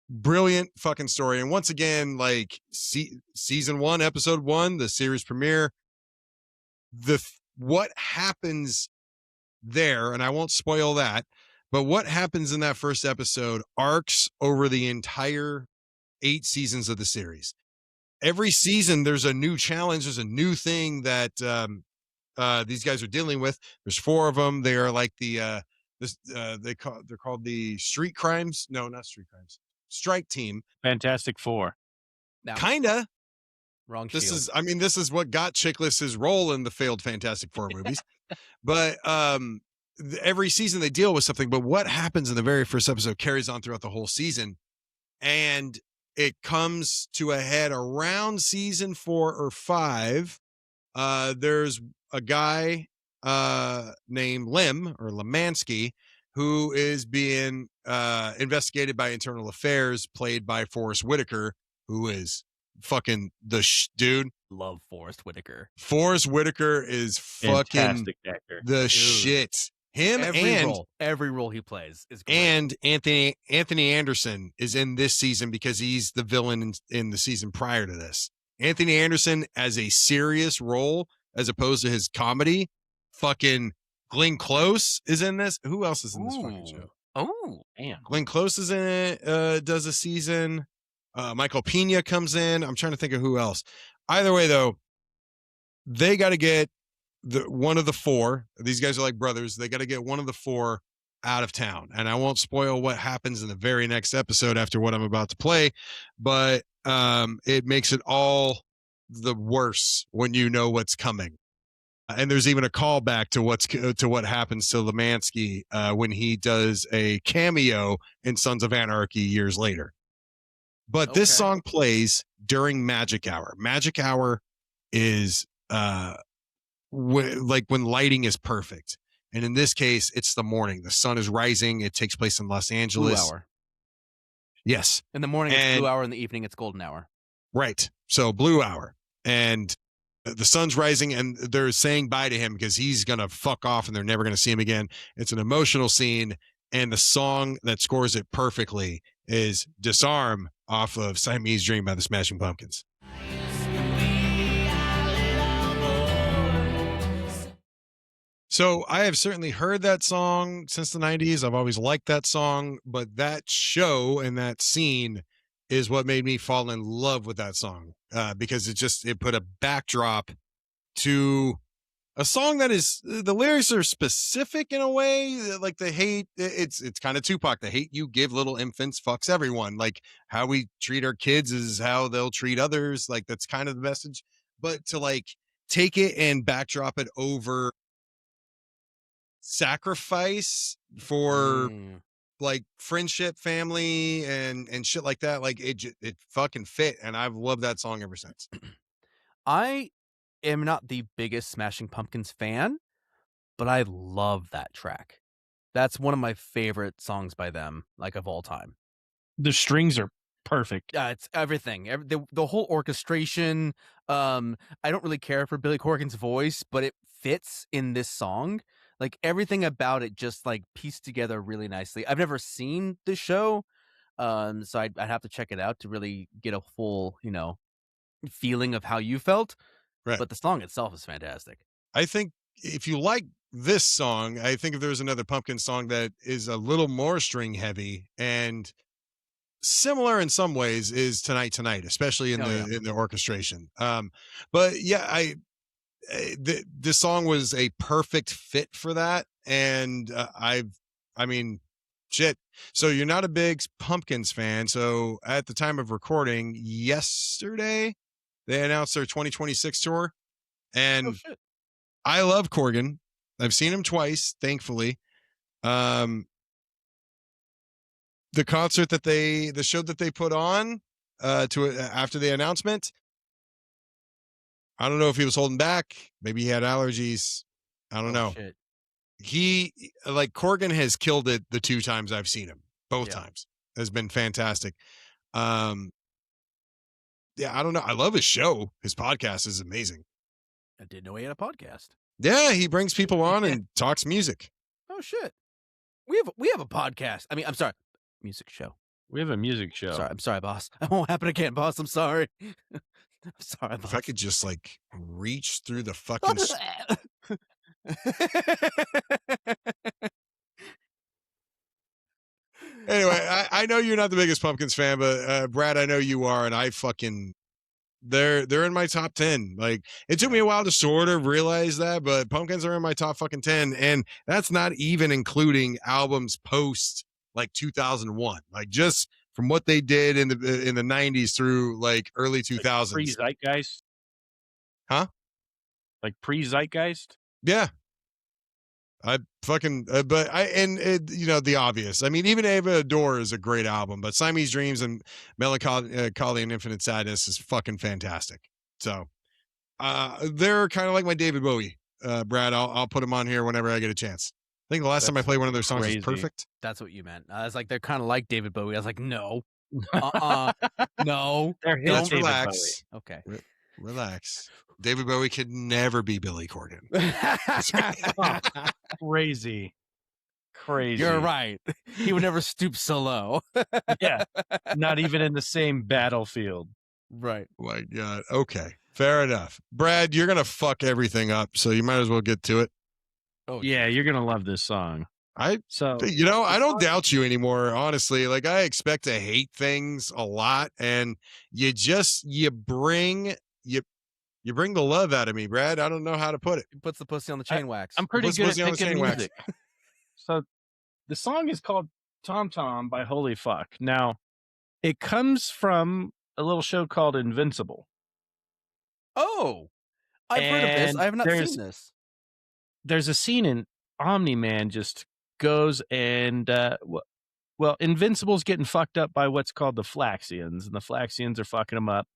brilliant fucking story. And once again, like season 1, episode 1, the series premiere, what happens there, and I won't spoil that, but what happens in that first episode arcs over the entire 8 seasons of the series. Every season there's a new challenge, there's a new thing that these guys are dealing with. There's 4 of them. They are like they're called the street crimes. No, not street crimes. Strike team. Fantastic Four. No. Kinda. Wrong. This Shield. this is what got Chiklis' role in the failed Fantastic Four movies. But every season they deal with something, but what happens in the very first episode carries on throughout the whole season, and it comes to a head around season 4 or 5. There's a guy named Lim or Lemansky who is being investigated by Internal Affairs, played by Forrest Whitaker, who is fucking the dude. Love Forrest Whitaker. Forrest Whitaker is fucking fantastic actor. The dude. Shit. Him every role he plays is great. And Anthony Anderson is in this season because he's the villain in the season prior to this. Anthony Anderson as a serious role as opposed to his comedy. Fucking Glenn Close is in this. Who else is in this fucking show? Oh, damn. Glenn Close is in it, does a season. Michael Pena comes in. I'm trying to think of who else. Either way, though, they got to get one of the 4. These guys are like brothers. They got to get one of the 4 out of town. And I won't spoil what happens in the very next episode after what I'm about to play, but it makes it all the worse when you know what's coming. And there's even a callback to what happens to Lemansky when he does a cameo in Sons of Anarchy years later. But this song plays during Magic Hour. Magic Hour is like when lighting is perfect. And in this case, it's the morning. The sun is rising. It takes place in Los Angeles. Blue hour. Yes. In the morning, it's blue hour. In the evening, it's golden hour. Right. So blue hour. And the sun's rising and they're saying bye to him because he's going to fuck off and they're never going to see him again. It's an emotional scene. And the song that scores it perfectly is Disarm off of Siamese Dream by the Smashing Pumpkins. So I have certainly heard that song since the 90s. I've always liked that song, but that show and that scene is what made me fall in love with that song because it put a backdrop to a song that is, the lyrics are specific in a way, like the hate, it's kind of Tupac, the hate you give little infants fucks everyone. Like how we treat our kids is how they'll treat others. Like that's kind of the message, but to like take it and backdrop it over sacrifice for like friendship, family, and shit like that. Like it fucking fit. And I've loved that song ever since. I am not the biggest Smashing Pumpkins fan, but I love that track. That's one of my favorite songs by them, like of all time. The strings are perfect. Yeah, it's everything. The whole orchestration. I don't really care for Billy Corgan's voice, but it fits in this song. Like everything about it just like pieced together really nicely. I've never seen the show, so I'd have to check it out to really get a full, feeling of how you felt. Right. But the song itself is fantastic. I think if you like this song, I think if there's another Pumpkin song that is a little more string heavy and similar in some ways is Tonight, especially in the orchestration. But yeah, this song was a perfect fit for that. and I mean, shit. So you're not a big Pumpkins fan. So at the time of recording yesterday, they announced their 2026 tour, and Oh shit. I love Corgan. I've seen him twice, thankfully. The concert the show that they put on after the announcement, I don't know if he was holding back. Maybe he had allergies. I don't know. Shit. He, like, Corgan has killed it the 2 times I've seen him. Both Yeah. times has been fantastic. Yeah, I don't know. I love his show. His podcast is amazing. I didn't know he had a podcast. Yeah, he brings people on and talks music. Oh shit. We have a podcast. I mean, I'm sorry, music show. We have a music show. Sorry, I'm sorry, boss. It won't happen again, boss. I'm sorry. I'm sorry, boss. If I could just like reach through the fucking. Anyway, I know you're not the biggest Pumpkins fan, but Brad, I know you are, and I fucking they're in my top 10. Like, it took me a while to sort of realize that, but Pumpkins are in my top fucking 10, and that's not even including albums post like 2001. Like, just from what they did in the 90s through like early 2000s. Like pre-Zeitgeist? Huh? Like pre-Zeitgeist? Yeah. I fucking, but the obvious. I mean, even Ava Adore is a great album, but Siamese Dreams and Melancholy and Infinite Sadness is fucking fantastic. So, they're kind of like my David Bowie. Brad, I'll put them on here whenever I get a chance. I think the last time I played one of their songs was Perfect. That's what you meant. I was like, they're kind of like David Bowie. I was like, no, no. They're his Let's David relax. Bowie. Okay. Relax. David Bowie could never be Billy Corgan. Crazy. You're right. He would never stoop so low. Yeah. Not even in the same battlefield. Right. Oh my God. Okay. Fair enough. Brad, you're going to fuck everything up, so you might as well get to it. Oh yeah, you're going to love this song. I don't doubt you anymore, honestly. Like, I expect to hate things a lot, and you bring the love out of me, Brad. I don't know how to put it. He puts the pussy on the chain wax. I'm pretty good at picking music. So the song is called Tom Tom by Holy Fuck. Now, it comes from a little show called Invincible. Oh, I've heard of this. I have not seen this. There's a scene in Omni-Man just goes and, Invincible's getting fucked up by what's called the Flaxians, and the Flaxians are fucking him up.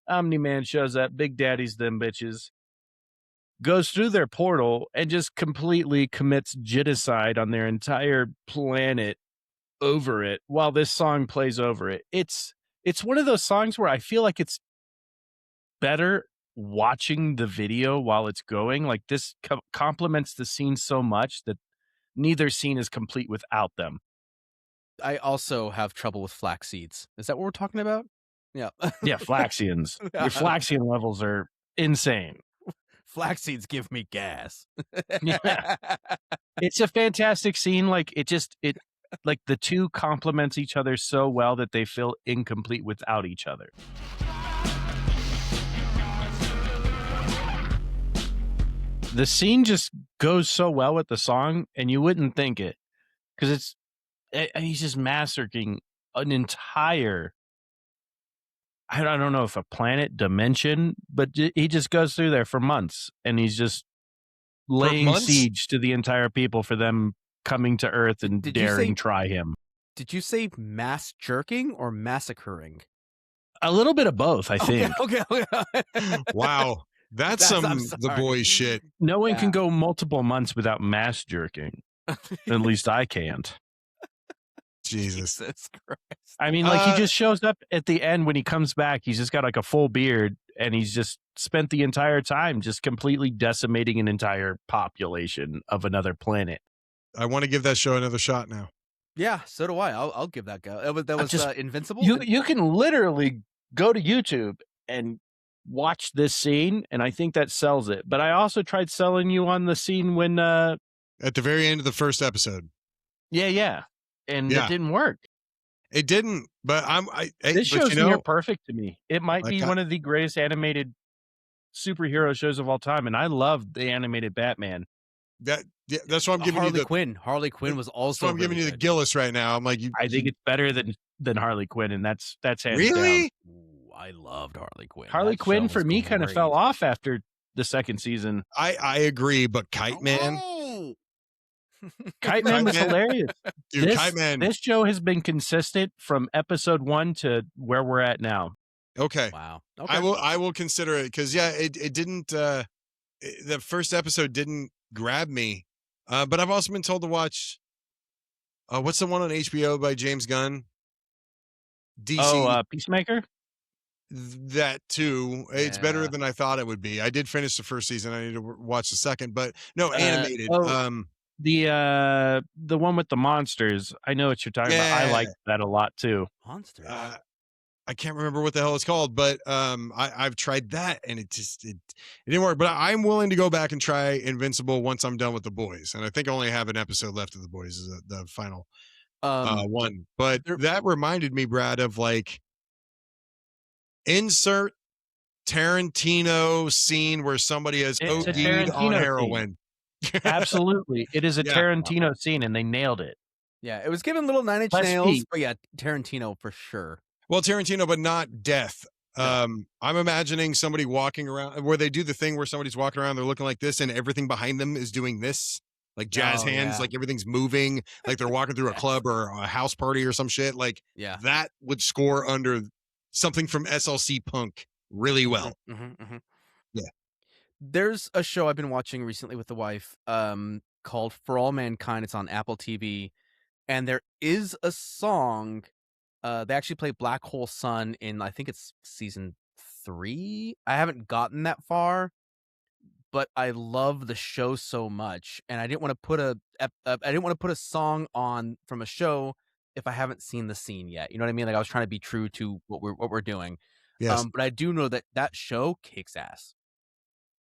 Omni-Man shows up, Big Daddy's them bitches, goes through their portal and just completely commits genocide on their entire planet over it while this song plays over it. It's one of those songs where I feel like it's better watching the video while it's going. Like, this complements the scene so much that neither scene is complete without them. I also have trouble with flax seeds. Is that what we're talking about? Yeah. Yeah, Flaxians. Your Flaxian levels are insane. Flax seeds give me gas. Yeah. It's a fantastic scene. Like, like the two complement each other so well that they feel incomplete without each other. The scene just goes so well with the song, and you wouldn't think it, because he's just massacring an entire, I don't know if a planet dimension, but he just goes through there for months, and he's just laying siege to the entire people for them coming to Earth and try him. Did you say mass jerking or massacring? A little bit of both, I think. Okay. Wow. That's the boy shit. No one can go multiple months without mass jerking. At least I can't. Jesus Christ. I mean, like, he just shows up at the end when he comes back. He's just got like a full beard, and he's just spent the entire time just completely decimating an entire population of another planet. I want to give that show another shot now. Yeah, so do I. I'll give that go. That was Invincible? You can literally go to YouTube and watch this scene, and I think that sells it. But I also tried selling you on the scene when at the very end of the first episode. Yeah. And it didn't work. It didn't, but this show's near perfect to me. It might be one of the greatest animated superhero shows of all time, and I love the animated Batman. That's why I'm giving Harley you the Quinn. Harley Quinn was that's also why I'm giving really you the good. Gillis right now. I'm like, I think it's better than Harley Quinn, and that's hands down. really. Ooh, I loved Harley Quinn. Harley That Quinn show for was me kind of fell great. off after the second season. I agree, but Kite Man, Oh. Kite Man was Kite Man? hilarious. dude, Kite Man. This show has been consistent from episode 1 to where we're at now. Okay, Wow. Okay. I will consider it because it didn't. The first episode didn't grab me, but I've also been told to watch. What's the one on HBO by James Gunn? DC. Peacemaker? That too. It's better Yeah. than I thought it would be. I did finish the first season. I need to watch the second, but no, animated. The one with the monsters. I know what you're talking about. I like that a lot too. Monsters. I can't remember what the hell it's called, but I've tried that and it didn't work. But I'm willing to go back and try Invincible once I'm done with The Boys, and I think I only have an episode left of The Boys, is the final one. But that reminded me, Brad, of like insert Tarantino scene where somebody has OD'd on heroin. Absolutely, it is a Tarantino scene, and they nailed it. Yeah, it was given little Nine Inch Nails, but yeah, Tarantino for sure. Well, Tarantino, but not death. No. I'm imagining somebody walking around where they do the thing where somebody's walking around, they're looking like this, and everything behind them is doing this, like jazz hands, like everything's moving, like they're walking through a club or a house party or some shit. Like that would score under something from SLC Punk really well. Yeah. There's a show I've been watching recently with the wife called For All Mankind. It's on Apple TV. And there is a song. They actually play Black Hole Sun in, I think it's season 3. I haven't gotten that far, but I love the show so much, and I didn't want to put a song on from a show if I haven't seen the scene yet. You know what I mean? Like I was trying to be true to what we're doing. Yes. But I do know that show kicks ass.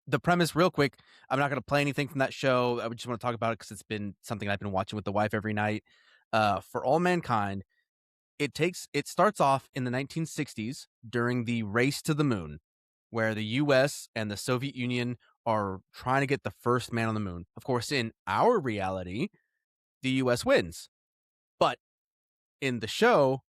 The premise, real quick, I'm not going to play anything from that show. I just want to talk about it because it's been something I've been watching with the wife every night. For All Mankind, it starts off in the 1960s during the race to the moon, where the U.S. and the Soviet Union are trying to get the first man on the moon. Of course, in our reality, the U.S. wins. But in the show,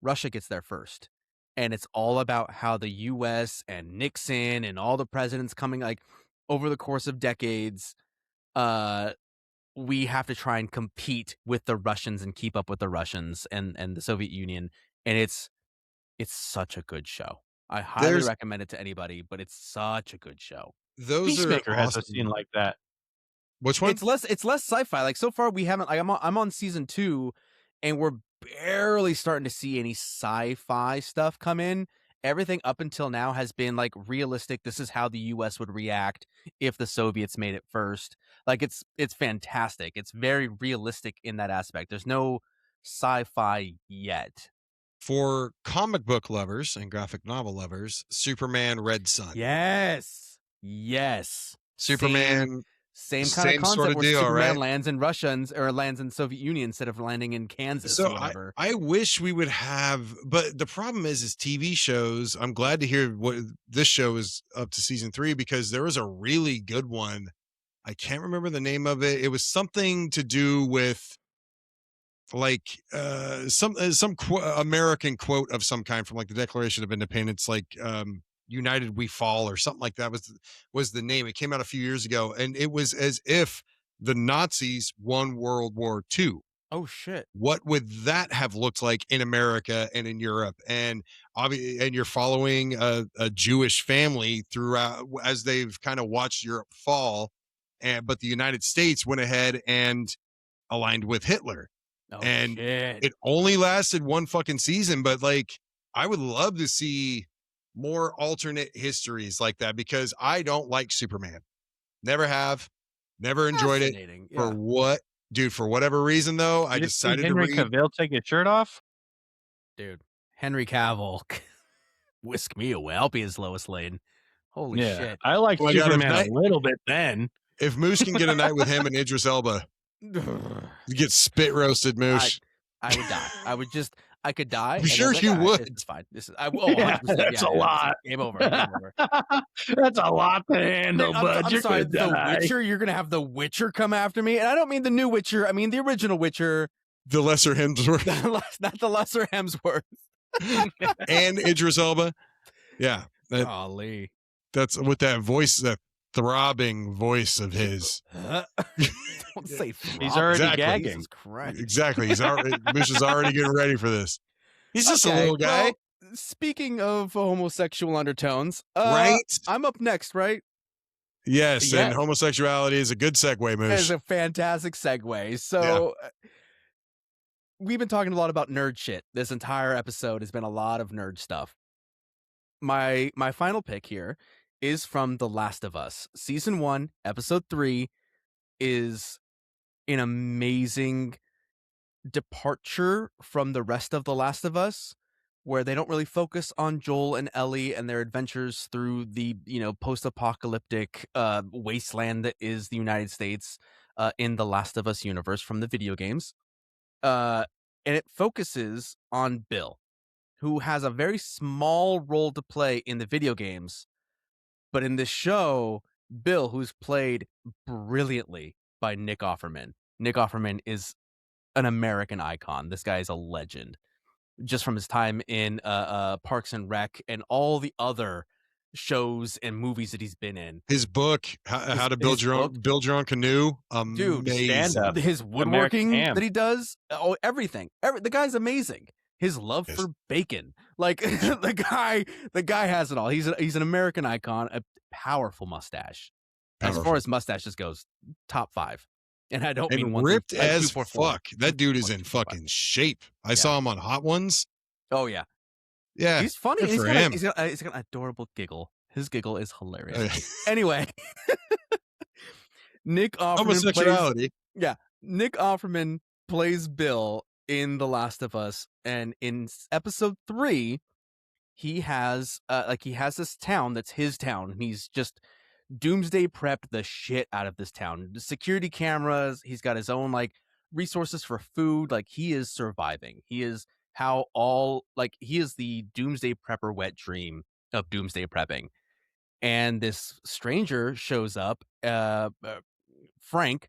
Russia gets there first. And it's all about how the U.S. and Nixon and all the presidents coming, like, over the course of decades, we have to try and compete with the Russians and keep up with the Russians and the Soviet Union. And it's such a good show. I highly recommend it to anybody, but it's such a good show. Peacemaker has a scene like that. Which one? It's less sci-fi. Like so far we haven't, like I'm on season 2 and we're barely starting to see any sci-fi stuff come in. Everything up until now has been like realistic. This is how the US would react if the Soviets made it first. Like it's fantastic. It's very realistic in that aspect. There's no sci-fi yet. For comic book lovers and graphic novel lovers, Superman Red Sun. Yes. Superman. Same kind of concept sort of where deal, Superman right? lands in Russia or lands in Soviet Union instead of landing in Kansas or whatever. I wish we would have, but the problem is TV shows. I'm glad to hear what this show is up to season 3 because there was a really good one. I can't remember the name of it. It was something to do with like some American quote of some kind from like the Declaration of Independence, like United We Fall or something like that was the name. It came out a few years ago, and it was as if the Nazis won World War II. Oh shit! What would that have looked like in America and in Europe? And obviously, and you're following a Jewish family throughout as they've kind of watched Europe fall, but the United States went ahead and aligned with Hitler. Oh, and shit. It only lasted one fucking season, but like I would love to see more alternate histories like that because I don't like Superman. Never have, never enjoyed it. Yeah. For whatever reason though, I decided to read. Henry Cavill take his shirt off? Dude, Henry Cavill. Whisk me away. I'll be his Lois Lane. Holy shit. I like Superman a little bit then. If Moosh can get a night with him and Idris Elba, you get spit roasted, Moosh. I would die. I could die. I'm sure you would. It's fine. This is 100%. That's a lot. Game over. Game over. That's a lot to handle, bud. I'm sorry. The Witcher. You're gonna have the Witcher come after me, and I don't mean the new Witcher. I mean the original Witcher. The lesser Hemsworth. Not the lesser Hemsworth. And Idris Elba. Yeah. Golly. That's with that voice, that throbbing voice of his. Don't say throbbing. He's already gagging. Jesus Christ. Exactly. Moosh is already getting ready for this. He's just a little guy. Well, speaking of homosexual undertones, right? I'm up next, right? Yes, Yeah. and homosexuality is a good segue, Moosh. It's a fantastic segue. So we've been talking a lot about nerd shit. This entire episode has been a lot of nerd stuff. My final pick here is from The Last of Us. Season 1, episode 3 is an amazing departure from the rest of The Last of Us, where they don't really focus on Joel and Ellie and their adventures through the, post-apocalyptic wasteland that is the United States in the Last of Us universe from the video games. And it focuses on Bill, who has a very small role to play in the video games. But in this show, Bill, who's played brilliantly by Nick Offerman. Nick Offerman is an American icon. This guy is a legend. Just from his time in Parks and Rec and all the other shows and movies that he's been in. His book, How to Build Your Own Canoe, dude, stand-up. His woodworking that he does, everything. The guy's amazing. His love for bacon, like the guy has it all. He's an American icon, a powerful mustache. As far as mustaches goes, top 5. And I don't mean one ripped thing, as 2, 4, 4. fuck. That dude is in fucking shape. I saw him on Hot Ones. Oh yeah, yeah. He's funny. He's got an adorable giggle. His giggle is hilarious. Anyway, Nick Offerman homosexuality. Nick Offerman plays Bill in The Last of Us, and in episode 3, he has this town that's his town, and he's just doomsday prepped the shit out of this town. The security cameras, he's got his own resources for food. He is surviving. He is he is the doomsday prepper wet dream of doomsday prepping. And this stranger shows up, Frank,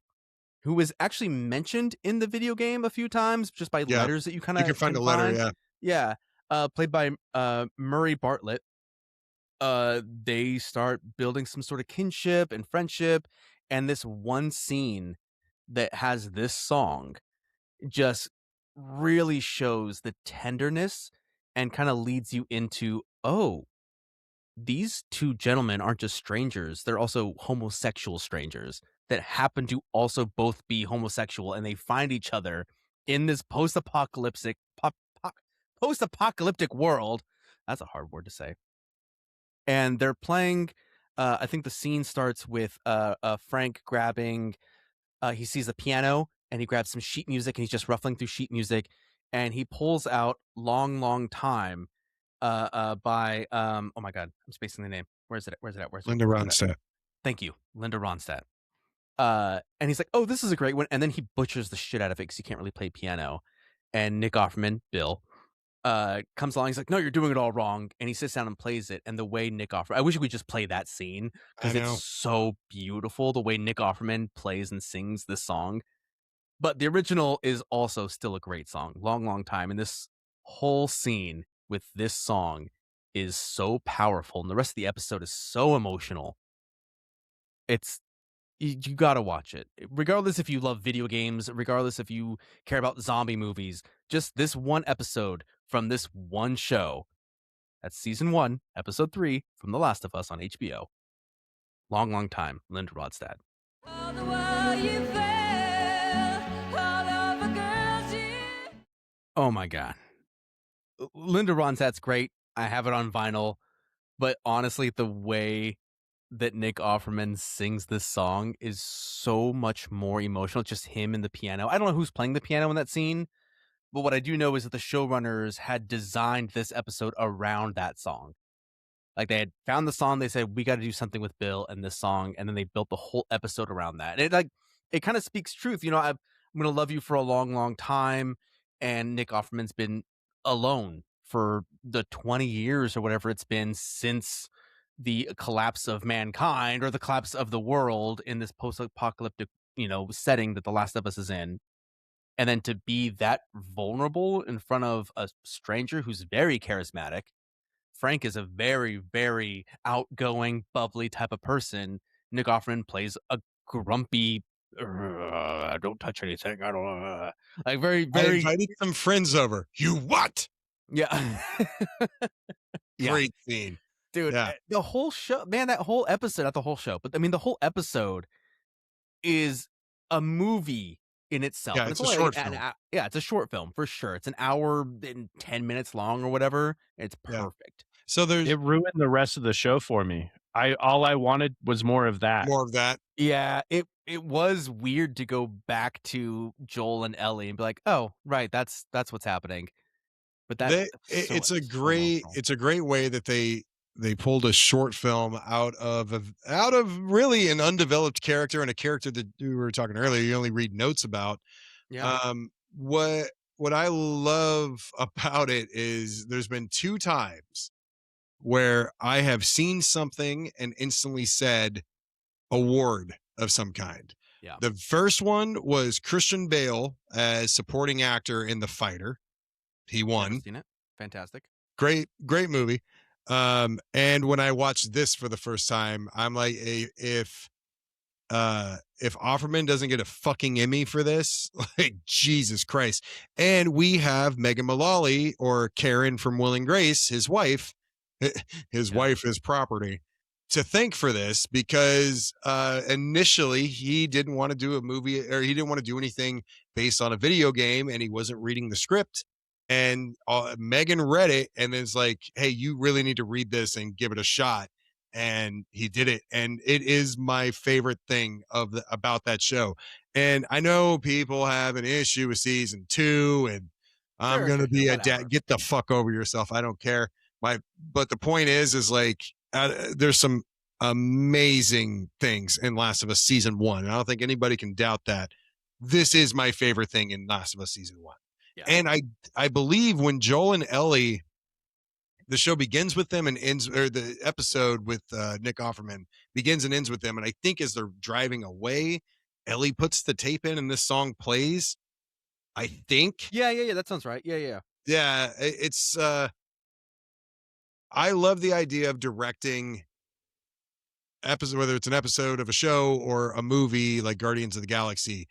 who is actually mentioned in the video game a few times just by letters that you kind of can find a letter. Played by Murray Bartlett. They start building some sort of kinship and friendship, and this one scene that has this song just really shows the tenderness and kind of leads you into, these two gentlemen aren't just strangers, they're also homosexual strangers that happen to also both be homosexual, and they find each other in this post-apocalyptic world. That's a hard word to say. And they're playing, I think the scene starts with Frank grabbing, he sees the piano, and he grabs some sheet music, and he's just ruffling through sheet music, and he pulls out Long, Long Time by, oh my God, I'm spacing the name. Where's it at? Linda Ronstadt. Thank you, Linda Ronstadt. And he's like, oh, this is a great one. And then he butchers the shit out of it because he can't really play piano. And Nick Offerman, Bill, comes along. He's like, no, you're doing it all wrong. And he sits down and plays it. And the way Nick Offerman, I wish we could just play that scene because it's so beautiful the way Nick Offerman plays and sings this song. But the original is also still a great song, Long, Long Time. And this whole scene with this song is so powerful. And the rest of the episode is so emotional. You gotta watch it. Regardless if you love video games, regardless if you care about zombie movies, just this one episode from this one show. That's season 1, episode 3 from The Last of Us on HBO. Long, Long Time, Linda Ronstadt. Oh my God. Linda Ronstadt's great. I have it on vinyl, but honestly, the way that Nick Offerman sings this song is so much more emotional. Just him and the piano. I don't know who's playing the piano in that scene, but what I do know is that the showrunners had designed this episode around that song. They had found the song, they said, we got to do something with Bill and this song, and then they built the whole episode around that. And it kind of speaks truth. I'm going to love you for a long, long time, and Nick Offerman's been alone for the 20 years or whatever it's been since the collapse of mankind or the collapse of the world in this post-apocalyptic, setting that The Last of Us is in. And then to be that vulnerable in front of a stranger who's very charismatic. Frank is a very, very outgoing, bubbly type of person. Nick Offerman plays a grumpy, don't touch anything. I don't like very, I very. invited some friends over. You what? Yeah. Yeah. Great scene. Dude, Yeah. the whole show, man, that whole episode, not the whole show, but I mean, the whole episode is a movie in itself. Yeah, And it's a short film. Yeah, it's a short film for sure. It's an hour and 10 minutes long or whatever. It's Yeah. perfect. So It ruined the rest of the show for me. All I wanted was more of that. more of that. Yeah, it was weird to go back to Joel and Ellie and be like, oh, right, that's what's happening. But it's a great way that they pulled a short film out of really an undeveloped character and a character that we were talking earlier you only read notes about. Yeah. What I love about it is there's been 2 times where I have seen something and instantly said award of some kind. Yeah. The first one was Christian Bale as supporting actor in The Fighter. He won. Never seen it. Fantastic. Great movie. And when I watched this for the first time, I'm like, if Offerman doesn't get a fucking Emmy for this, like Jesus Christ. And we have Megan Mullally, or Karen from Will and Grace, his wife, his property, to thank for this, because initially he didn't want to do a movie, or he didn't want to do anything based on a video game, and he wasn't reading the script. And Megan read it and is like, hey, you really need to read this and give it a shot. And he did it. And it is my favorite thing about that show. And I know people have an issue with season 2, and I'm going to be a dad. Get the fuck over yourself. I don't care. But the point is like, there's some amazing things in Last of Us season 1. And I don't think anybody can doubt that. This is my favorite thing in Last of Us season 1. Yeah. And I believe when Joel and Ellie, the show begins with them and ends, or the episode with Nick Offerman begins and ends with them. And I think as they're driving away, Ellie puts the tape in and this song plays. I think. Yeah. That sounds right. Yeah. Yeah. It's, I love the idea of directing episode, whether it's an episode of a show or a movie like Guardians of the Galaxy,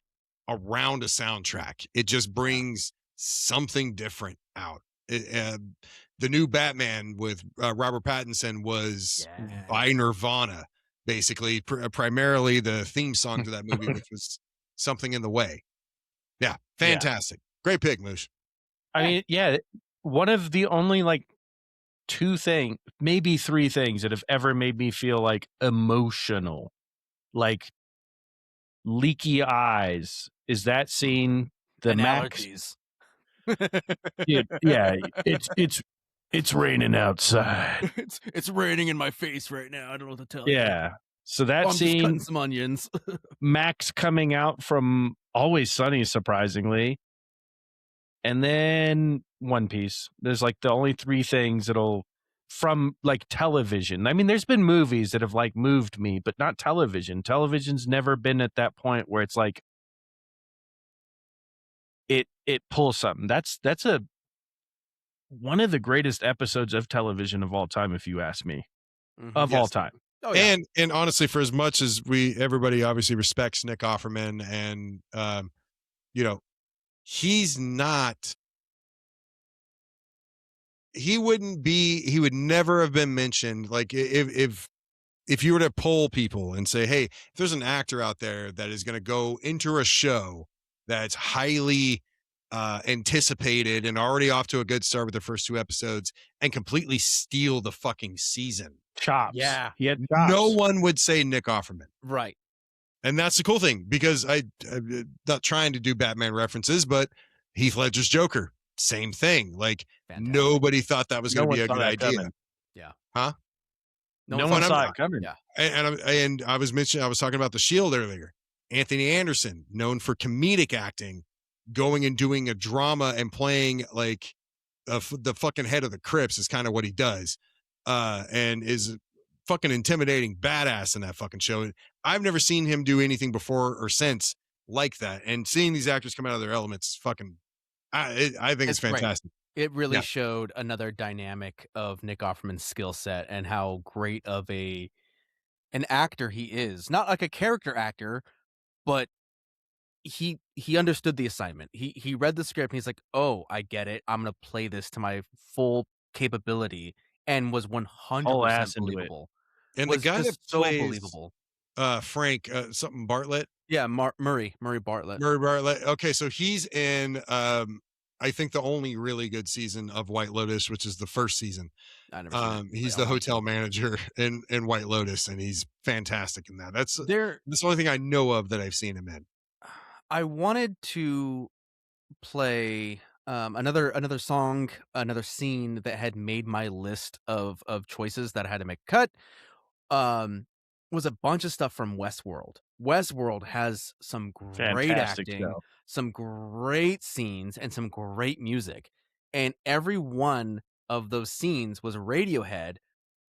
around a soundtrack. It just brings something different out. The new Batman with Robert Pattinson was by Nirvana, basically, primarily the theme song to that movie, which was Something in the Way. Yeah, fantastic. Great pick, Moosh. I mean, yeah, one of the only like 2 things, maybe 3 things that have ever made me feel like emotional, like leaky eyes, is that scene, the Max. Yeah, it's raining outside. It's raining in my face right now. I don't know what to tell you. Yeah. So that I'm scene, just cutting some onions. Max coming out from Always Sunny, surprisingly, and then One Piece. There's like the only 3 things that'll, from like television. I mean, there's been movies that have like moved me, but not television. Television's never been at that point where it's like it pulls something. That's one of the greatest episodes of television of all time, if you ask me. Of all time. Oh, yeah. And honestly, for as much as everybody obviously respects Nick Offerman, and he would never have been mentioned. Like if you were to poll people and say, hey, if there's an actor out there that is going to go into a show that's highly anticipated and already off to a good start with the first 2 episodes and completely steal the fucking season. Chops. Yeah. He had chops. No one would say Nick Offerman. Right. And that's the cool thing, because I'm not trying to do Batman references, but Heath Ledger's Joker, same thing. Like, fantastic. Nobody thought that was going to be a good idea. Coming. Yeah. Huh? No one saw it coming. Yeah. And I was talking about The Shield earlier. Anthony Anderson, known for comedic acting, going and doing a drama and playing like the fucking head of the Crips is kind of what he does, and is fucking intimidating badass in that fucking show. I've never seen him do anything before or since like that, and seeing these actors come out of their elements is fucking. I think it's great. fantastic. It really Yeah. showed another dynamic of Nick Offerman's skill set and how great of an actor he is. Not like a character actor, but he understood the assignment. He read the script and he's like, "Oh, I get it. I'm gonna play this to my full capability," and was 100% believable. And Was the guy that just so plays believable. Frank something Bartlett. Yeah, Murray Bartlett. Murray Bartlett. Okay, so he's in I think the only really good season of White Lotus, which is the first season. I never seen it, He's but the I'll watch hotel it. manager in White Lotus, and he's fantastic in that. That's There, the only thing I know of that I've seen him in. I wanted to play another song, another scene that had made my list of choices that I had to make a cut. Was a bunch of stuff from Westworld. Westworld has some great Fantastic acting, show. some great scenes, and some great music. And every one of those scenes was Radiohead,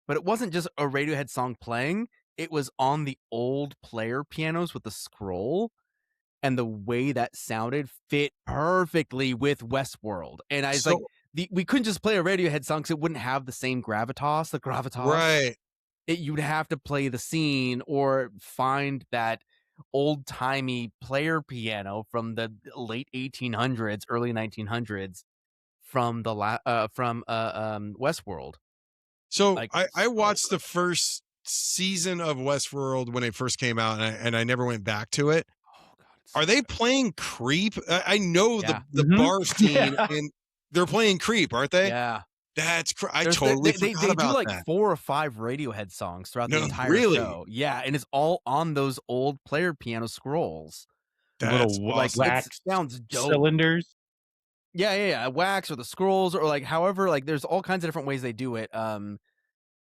but it wasn't just a Radiohead song playing. It was on the old player pianos with the scroll, and the way that sounded fit perfectly with Westworld. And I was like, we couldn't just play a Radiohead song because it wouldn't have the same gravitas. Right. You'd have to play the scene or find that old timey player piano from the late 1800s, early 1900s from Westworld. So Like, I watched the first season of Westworld when it first came out, and I never went back to it. Oh God, it's so Are they good. playing Creep? I know Yeah. the bar scene, and they're playing Creep, aren't they? Yeah. That's I There's totally they forgot do about like that. 4 or 5 Radiohead songs throughout the No, entire really? show. Yeah, and it's all on those old player piano scrolls. That's little awesome. Like, it wax sounds dope. cylinders. Yeah. Wax or the scrolls or like however, like there's all kinds of different ways they do it.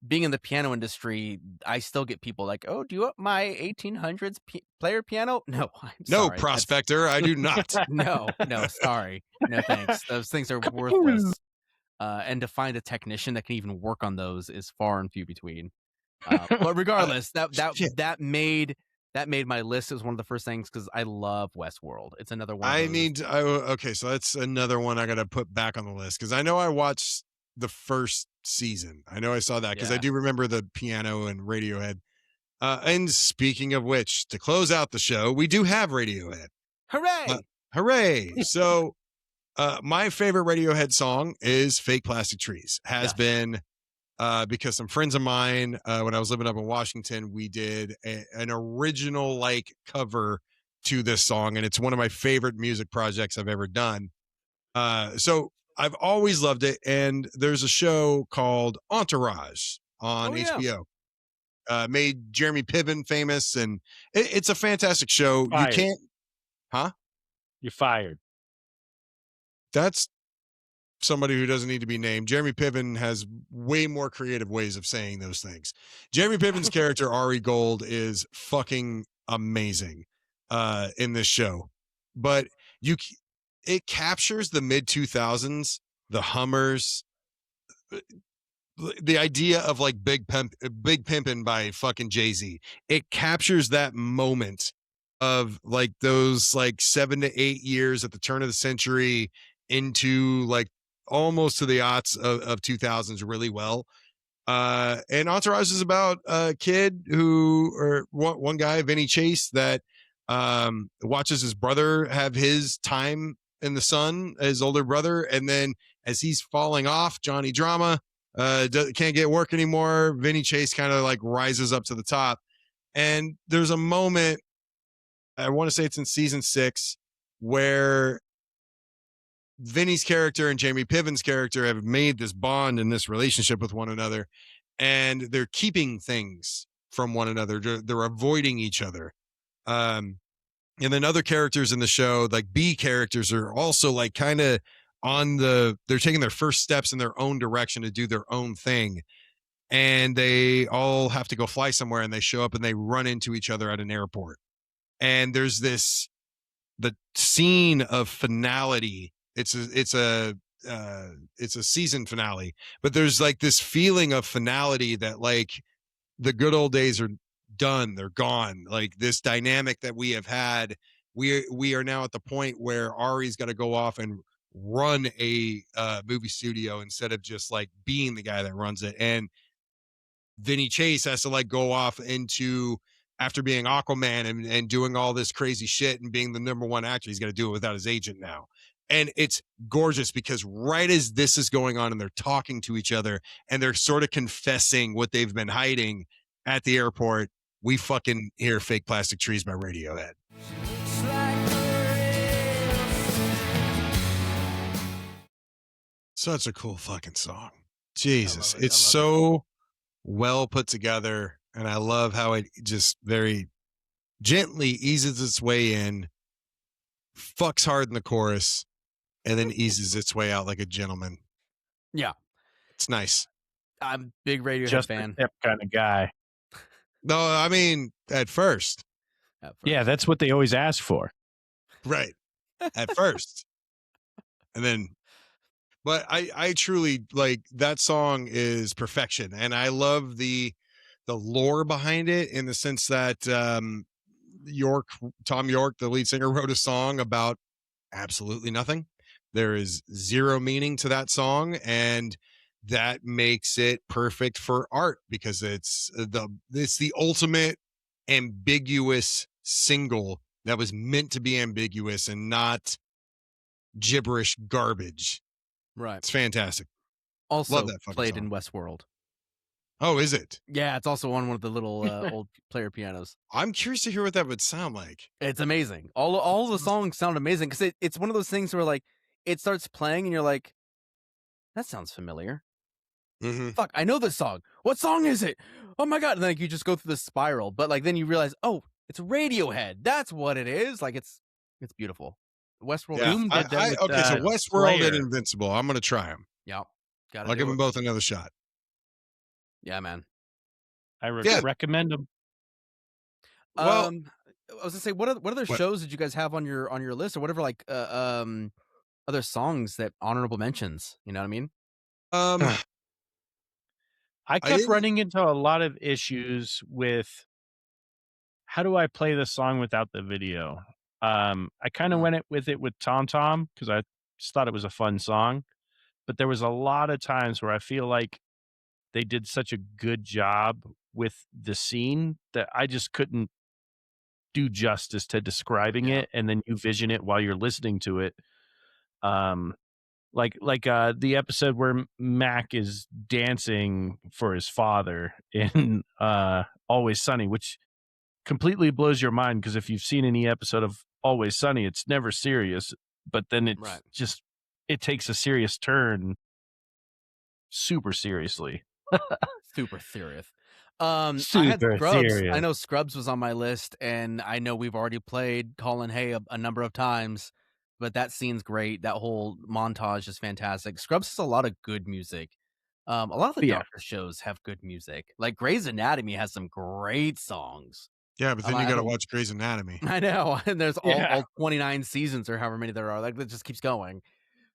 Being in the piano industry, I still get people like, "Oh, do you want my 1800s player piano?" No, I'm No, sorry. prospector, I do not. No, sorry. No thanks. Those things are worthless. And to find a technician that can even work on those is far and few between. But regardless, Shit. that made my list. It was one of the first things because I love Westworld. It's another one. Okay, so that's another one I got to put back on the list because I know I watched the first season. I know I saw that because I Yeah. do remember the piano and Radiohead. And speaking of which, to close out the show, we do have Radiohead. Hooray! Hooray! So, my favorite Radiohead song is "Fake Plastic Trees." Has been because some friends of mine, when I was living up in Washington, we did an original like cover to this song, and it's one of my favorite music projects I've ever done. So I've always loved it, and there's a show called Entourage on HBO. Made Jeremy Piven famous, and it's a fantastic show. Fired. You can't, huh? You're fired. That's somebody who doesn't need to be named. Jeremy Piven has way more creative ways of saying those things. Jeremy Piven's character, Ari Gold, is fucking amazing in this show. But it captures the mid 2000s, the Hummers, the idea of like big pimpin' by fucking Jay-Z. It captures that moment of like those like 7 to 8 years at the turn of the century into like almost to the aughts of 2000s really well. And Entourage is about a kid or one guy, Vinny Chase, that watches his brother have his time in the sun, his older brother. And then as he's falling off, Johnny Drama can't get work anymore. Vinny Chase kind of like rises up to the top. And there's a moment, I want to say it's in season 6, where Vinny's character and Jeremy Piven's character have made this bond and this relationship with one another, and they're keeping things from one another. They're avoiding each other. And then other characters in the show, like B characters, are also like kind of they're taking their first steps in their own direction to do their own thing. And they all have to go fly somewhere, and they show up and they run into each other at an airport. And there's the scene of finality. It's a it's a season finale, but there's like this feeling of finality that like the good old days are done, they're gone. Like this dynamic that we have had, we are now at the point where Ari's got to go off and run a movie studio instead of just like being the guy that runs it. And Vinny Chase has to like go off into, after being Aquaman and doing all this crazy shit and being the number one actor, he's going to do it without his agent now. And it's gorgeous because right as this is going on and they're talking to each other and they're sort of confessing what they've been hiding at the airport, we fucking hear Fake Plastic Trees by Radiohead. Such a cool fucking song. Jesus. It's so well put together. And I love how it just very gently eases its way in, fucks hard in the chorus, and then eases its way out like a gentleman. Yeah. It's nice. I'm a big Radiohead Just fan. that kind of guy. No, I mean, at first. Yeah, that's what they always ask for. Right. At first. And then, but I truly like that song is perfection. And I love the lore behind it in the sense that Tom York, the lead singer, wrote a song about absolutely nothing. There is zero meaning to that song, and that makes it perfect for art because it's the ultimate ambiguous single that was meant to be ambiguous and not gibberish garbage. Right. It's fantastic. Also Love that fucking played song. in Westworld. Oh, is it? Yeah, it's also on one of the little old player pianos. I'm curious to hear what that would sound like. It's amazing. All the songs sound amazing because it's one of those things where like it starts playing and you're like, that sounds familiar. Mm-hmm. Fuck, I know this song. What song is it? Oh my god! And then like, you just go through this spiral, but like then you realize, oh, it's Radiohead. That's what it is. Like it's beautiful. Westworld. Yeah. Doom did that with, okay, so Westworld Slayer. and Invincible. I'm gonna try them. Yeah, I'll give them both another shot. Yeah, man. I Yeah. recommend them. Well, I was gonna say, what other shows did you guys have on your list, or whatever, like other songs that honorable mentions? You know what I mean? I kept running into a lot of issues with how do I play the song without the video. I kind of went with it with Tom Tom because I just thought it was a fun song, but there was a lot of times where I feel like they did such a good job with the scene that I just couldn't do justice to describing it, and then you vision it while you're listening to it. Like the episode where Mac is dancing for his father in Always Sunny, which completely blows your mind because if you've seen any episode of Always Sunny, it's never serious, but then it's just it takes a serious turn super seriously. Super serious. Super I had Scrubs. serious. I know Scrubs was on my list, and I know we've already played Colin Hay a number of times, but that scene's great. That whole montage is fantastic. Scrubs has a lot of good music. A lot of the doctor shows have good music. Like Grey's Anatomy has some great songs. Yeah, but then you got to watch Grey's Anatomy. I know, and there's all 29 seasons or however many there are. Like that just keeps going.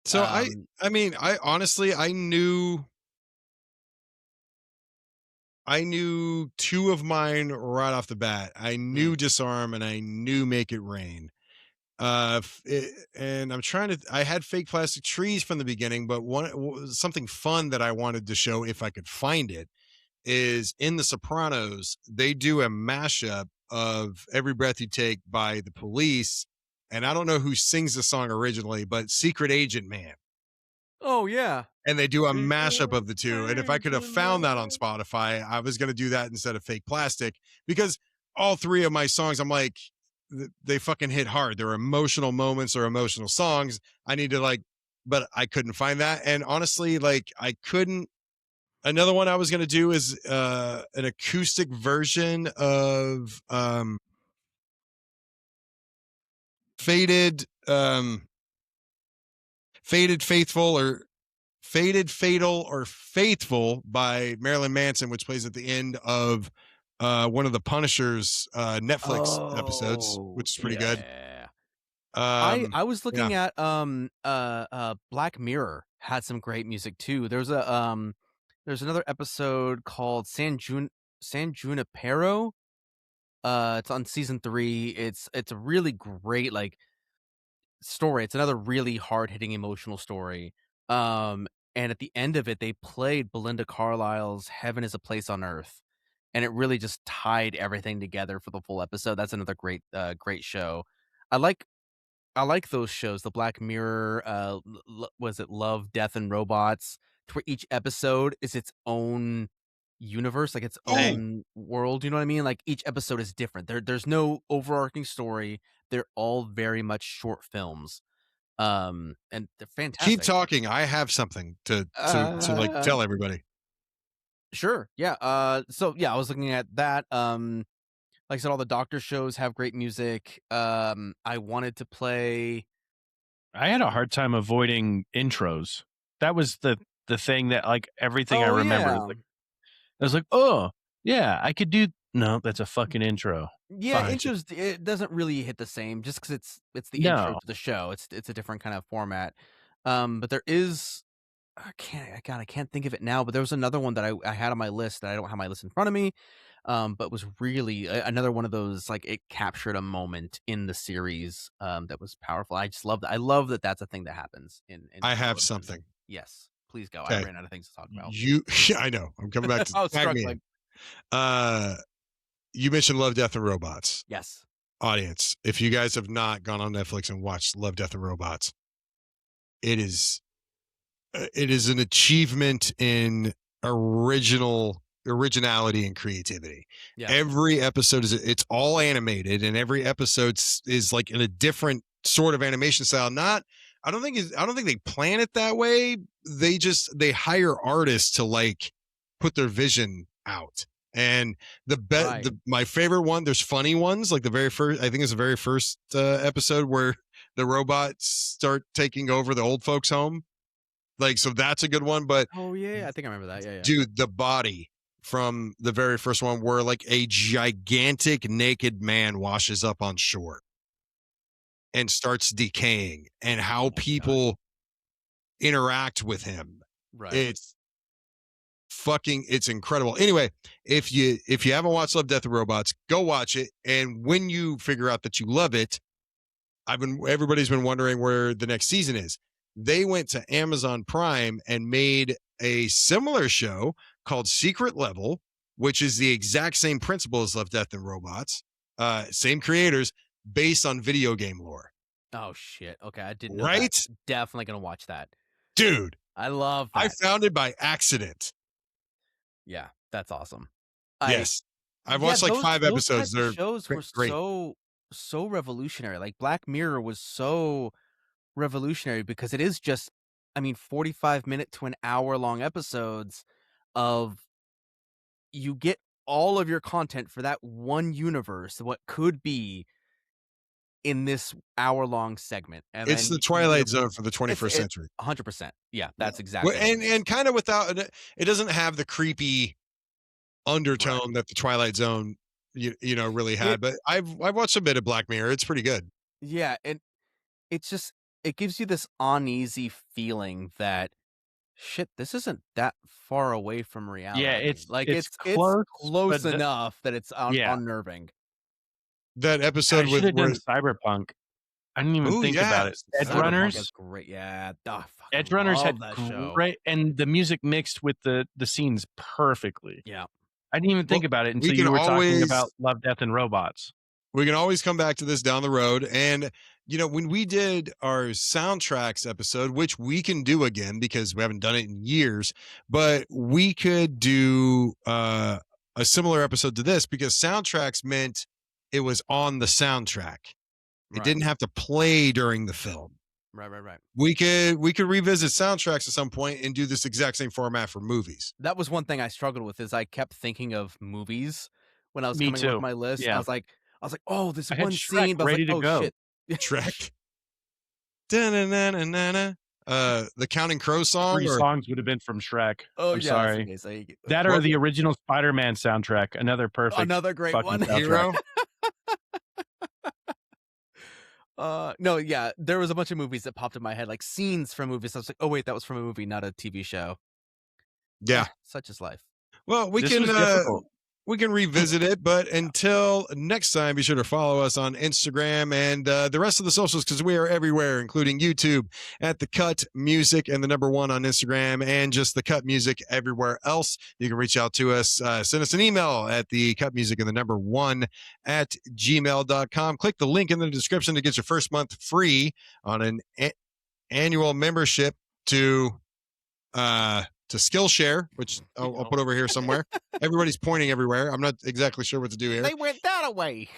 So I mean, I honestly, I knew two of mine right off the bat. I knew Disarm and I knew Make It Rain. And I'm trying to, I had Fake Plastic Trees from the beginning, but something fun that I wanted to show if I could find it is in The Sopranos. They do a mashup of Every Breath You Take by The Police. And I don't know who sings the song originally, but Secret Agent Man. Oh, yeah. And they do a mashup of the two. And if I could have found that on Spotify, I was going to do that instead of Fake Plastic, because all three of my songs, I'm like, they fucking hit hard. They're emotional moments or emotional songs. I need to but I couldn't find that. And honestly, I couldn't. Another one I was going to do is an acoustic version of Faded Fatal or Faithful by Marilyn Manson, which plays at the end of one of the Punisher's Netflix episodes, which is pretty good. I was looking at Black Mirror had some great music too. There's another episode called San Junipero. It's on season 3. It's a really great like story. It's another really hard hitting emotional story. And at the end of it, they played Belinda Carlisle's "Heaven Is a Place on Earth," and it really just tied everything together for the full episode. That's another great show. I like I like those shows, the Black Mirror, was it Love, Death, and Robots, to where each episode is its own universe, like its Oh, own world. You know what I mean? Like each episode is different. There's no overarching story. They're all very much short films. And they're keep fantastic. talking. I have something to like tell everybody. Sure. Yeah. So yeah, I was looking at that. Like I said, all the Doctor shows have great music. I wanted to play. I had a hard time avoiding intros. That was the thing that like everything I Oh remember. yeah. Like, I was like, oh yeah, I could do. No, that's a fucking intro. Yeah, Fine. intros, it doesn't really hit the same just because it's the intro No, to the show. It's a different kind of format. But there is I can't think of it now, but there was another one that I had on my list that I don't have my list in front of me. But was really another one of those, like, it captured a moment in the series that was powerful. I just love that. I love that that's a thing that happens in I have television. something. Yes, please go. I Okay. ran out of things to talk about. I know. I'm coming back to I was tag me struggling. in. You mentioned Love, Death, and Robots. Yes. Audience, if you guys have not gone on Netflix and watched Love, Death, and Robots, it is an achievement in originality and creativity. Yeah. Every episode it's all animated, and every episode is like in a different sort of animation style. I don't think they plan it that way. They hire artists to like put their vision out. And Right. my favorite one, there's funny ones, like the very first, I think it's the very first episode where the robots start taking over the old folks home. Like, so that's a good one. But Oh yeah, I think I remember that. Yeah. dude, the body from the very first one where like a gigantic naked man washes up on shore and starts decaying, and how people interact with him. Right. It's incredible. Anyway, if you haven't watched Love, Death, and Robots, go watch it. And when you figure out that you love it, everybody's been wondering where the next season is. They went to Amazon Prime and made a similar show called Secret Level, which is the exact same principle as Love, Death, and Robots. Same creators, based on video game lore. Oh shit. Okay, I didn't know Right? that. Definitely gonna watch that. Dude, I love that. I found it by accident. Yeah, that's awesome. Yes. I've watched like 5 episodes. Those types of They're shows were great. so revolutionary. Like Black Mirror was so revolutionary because it is just, 45-minute to an hour long episodes of, you get all of your content for that one universe, what could be in this hour-long segment. And It's then the Twilight Zone for the 21st century. 100%. Yeah, that's exactly. And kind of without it doesn't have the creepy undertone Right. that the Twilight Zone really had. But I've watched a bit of Black Mirror. It's pretty good. Yeah, and it's just, it gives you this uneasy feeling that, shit, this isn't that far away from reality. Yeah, it's close but enough that it's yeah. unnerving. That I episode should have where done Cyberpunk. I didn't even think about it. Edge Cyberpunk Runners. is great. Yeah, Edge Runners had that show. great, and the music mixed with the scenes perfectly. Yeah. I didn't even think about it until you were talking about Love, Death, and Robots. We can always come back to this down the road. And, when we did our soundtracks episode, which we can do again because we haven't done it in years, but we could do a similar episode to this because soundtracks meant it was on the soundtrack. It didn't have to play during the film. Right. We could revisit soundtracks at some point and do this exact same format for movies. That was one thing I struggled with, is I kept thinking of movies when I was coming up with my list. Yeah. I was like, oh, this I one had scene, Shrek but I was ready like, to go. shit. Shrek. The Counting Crow song. 3 songs would have been from Shrek. Oh, I'm yeah, sorry. that's okay. So That or the original Spider-Man soundtrack. Another perfect. Another great fucking one. soundtrack. Hero. No, yeah, there was a bunch of movies that popped in my head, like scenes from movies. I was like, oh wait, that was from a movie, not a TV show. Yeah. Such is life. Well, This was difficult. we can revisit it, but until next time, be sure to follow us on Instagram and the rest of the socials, because we are everywhere, including YouTube at The Cut Music and the #1 on Instagram, and just The Cut Music everywhere else. You can reach out to us, send us an email at The Cut Music and the #1 at gmail.com. Click the link in the description to get your first month free on an annual membership to Skillshare, which I'll put over here somewhere. Everybody's pointing everywhere. I'm not exactly sure what to do here. They went that away.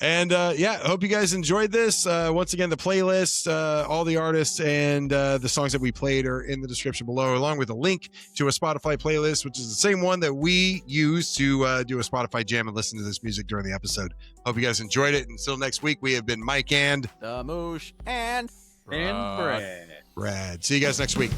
And I hope you guys enjoyed this. Once again, the playlist, all the artists and the songs that we played are in the description below, along with a link to a Spotify playlist, which is the same one that we use to do a Spotify jam and listen to this music during the episode. Hope you guys enjoyed it. Until next week, we have been Mike and the Moosh and Brad. Brad. See you guys next week.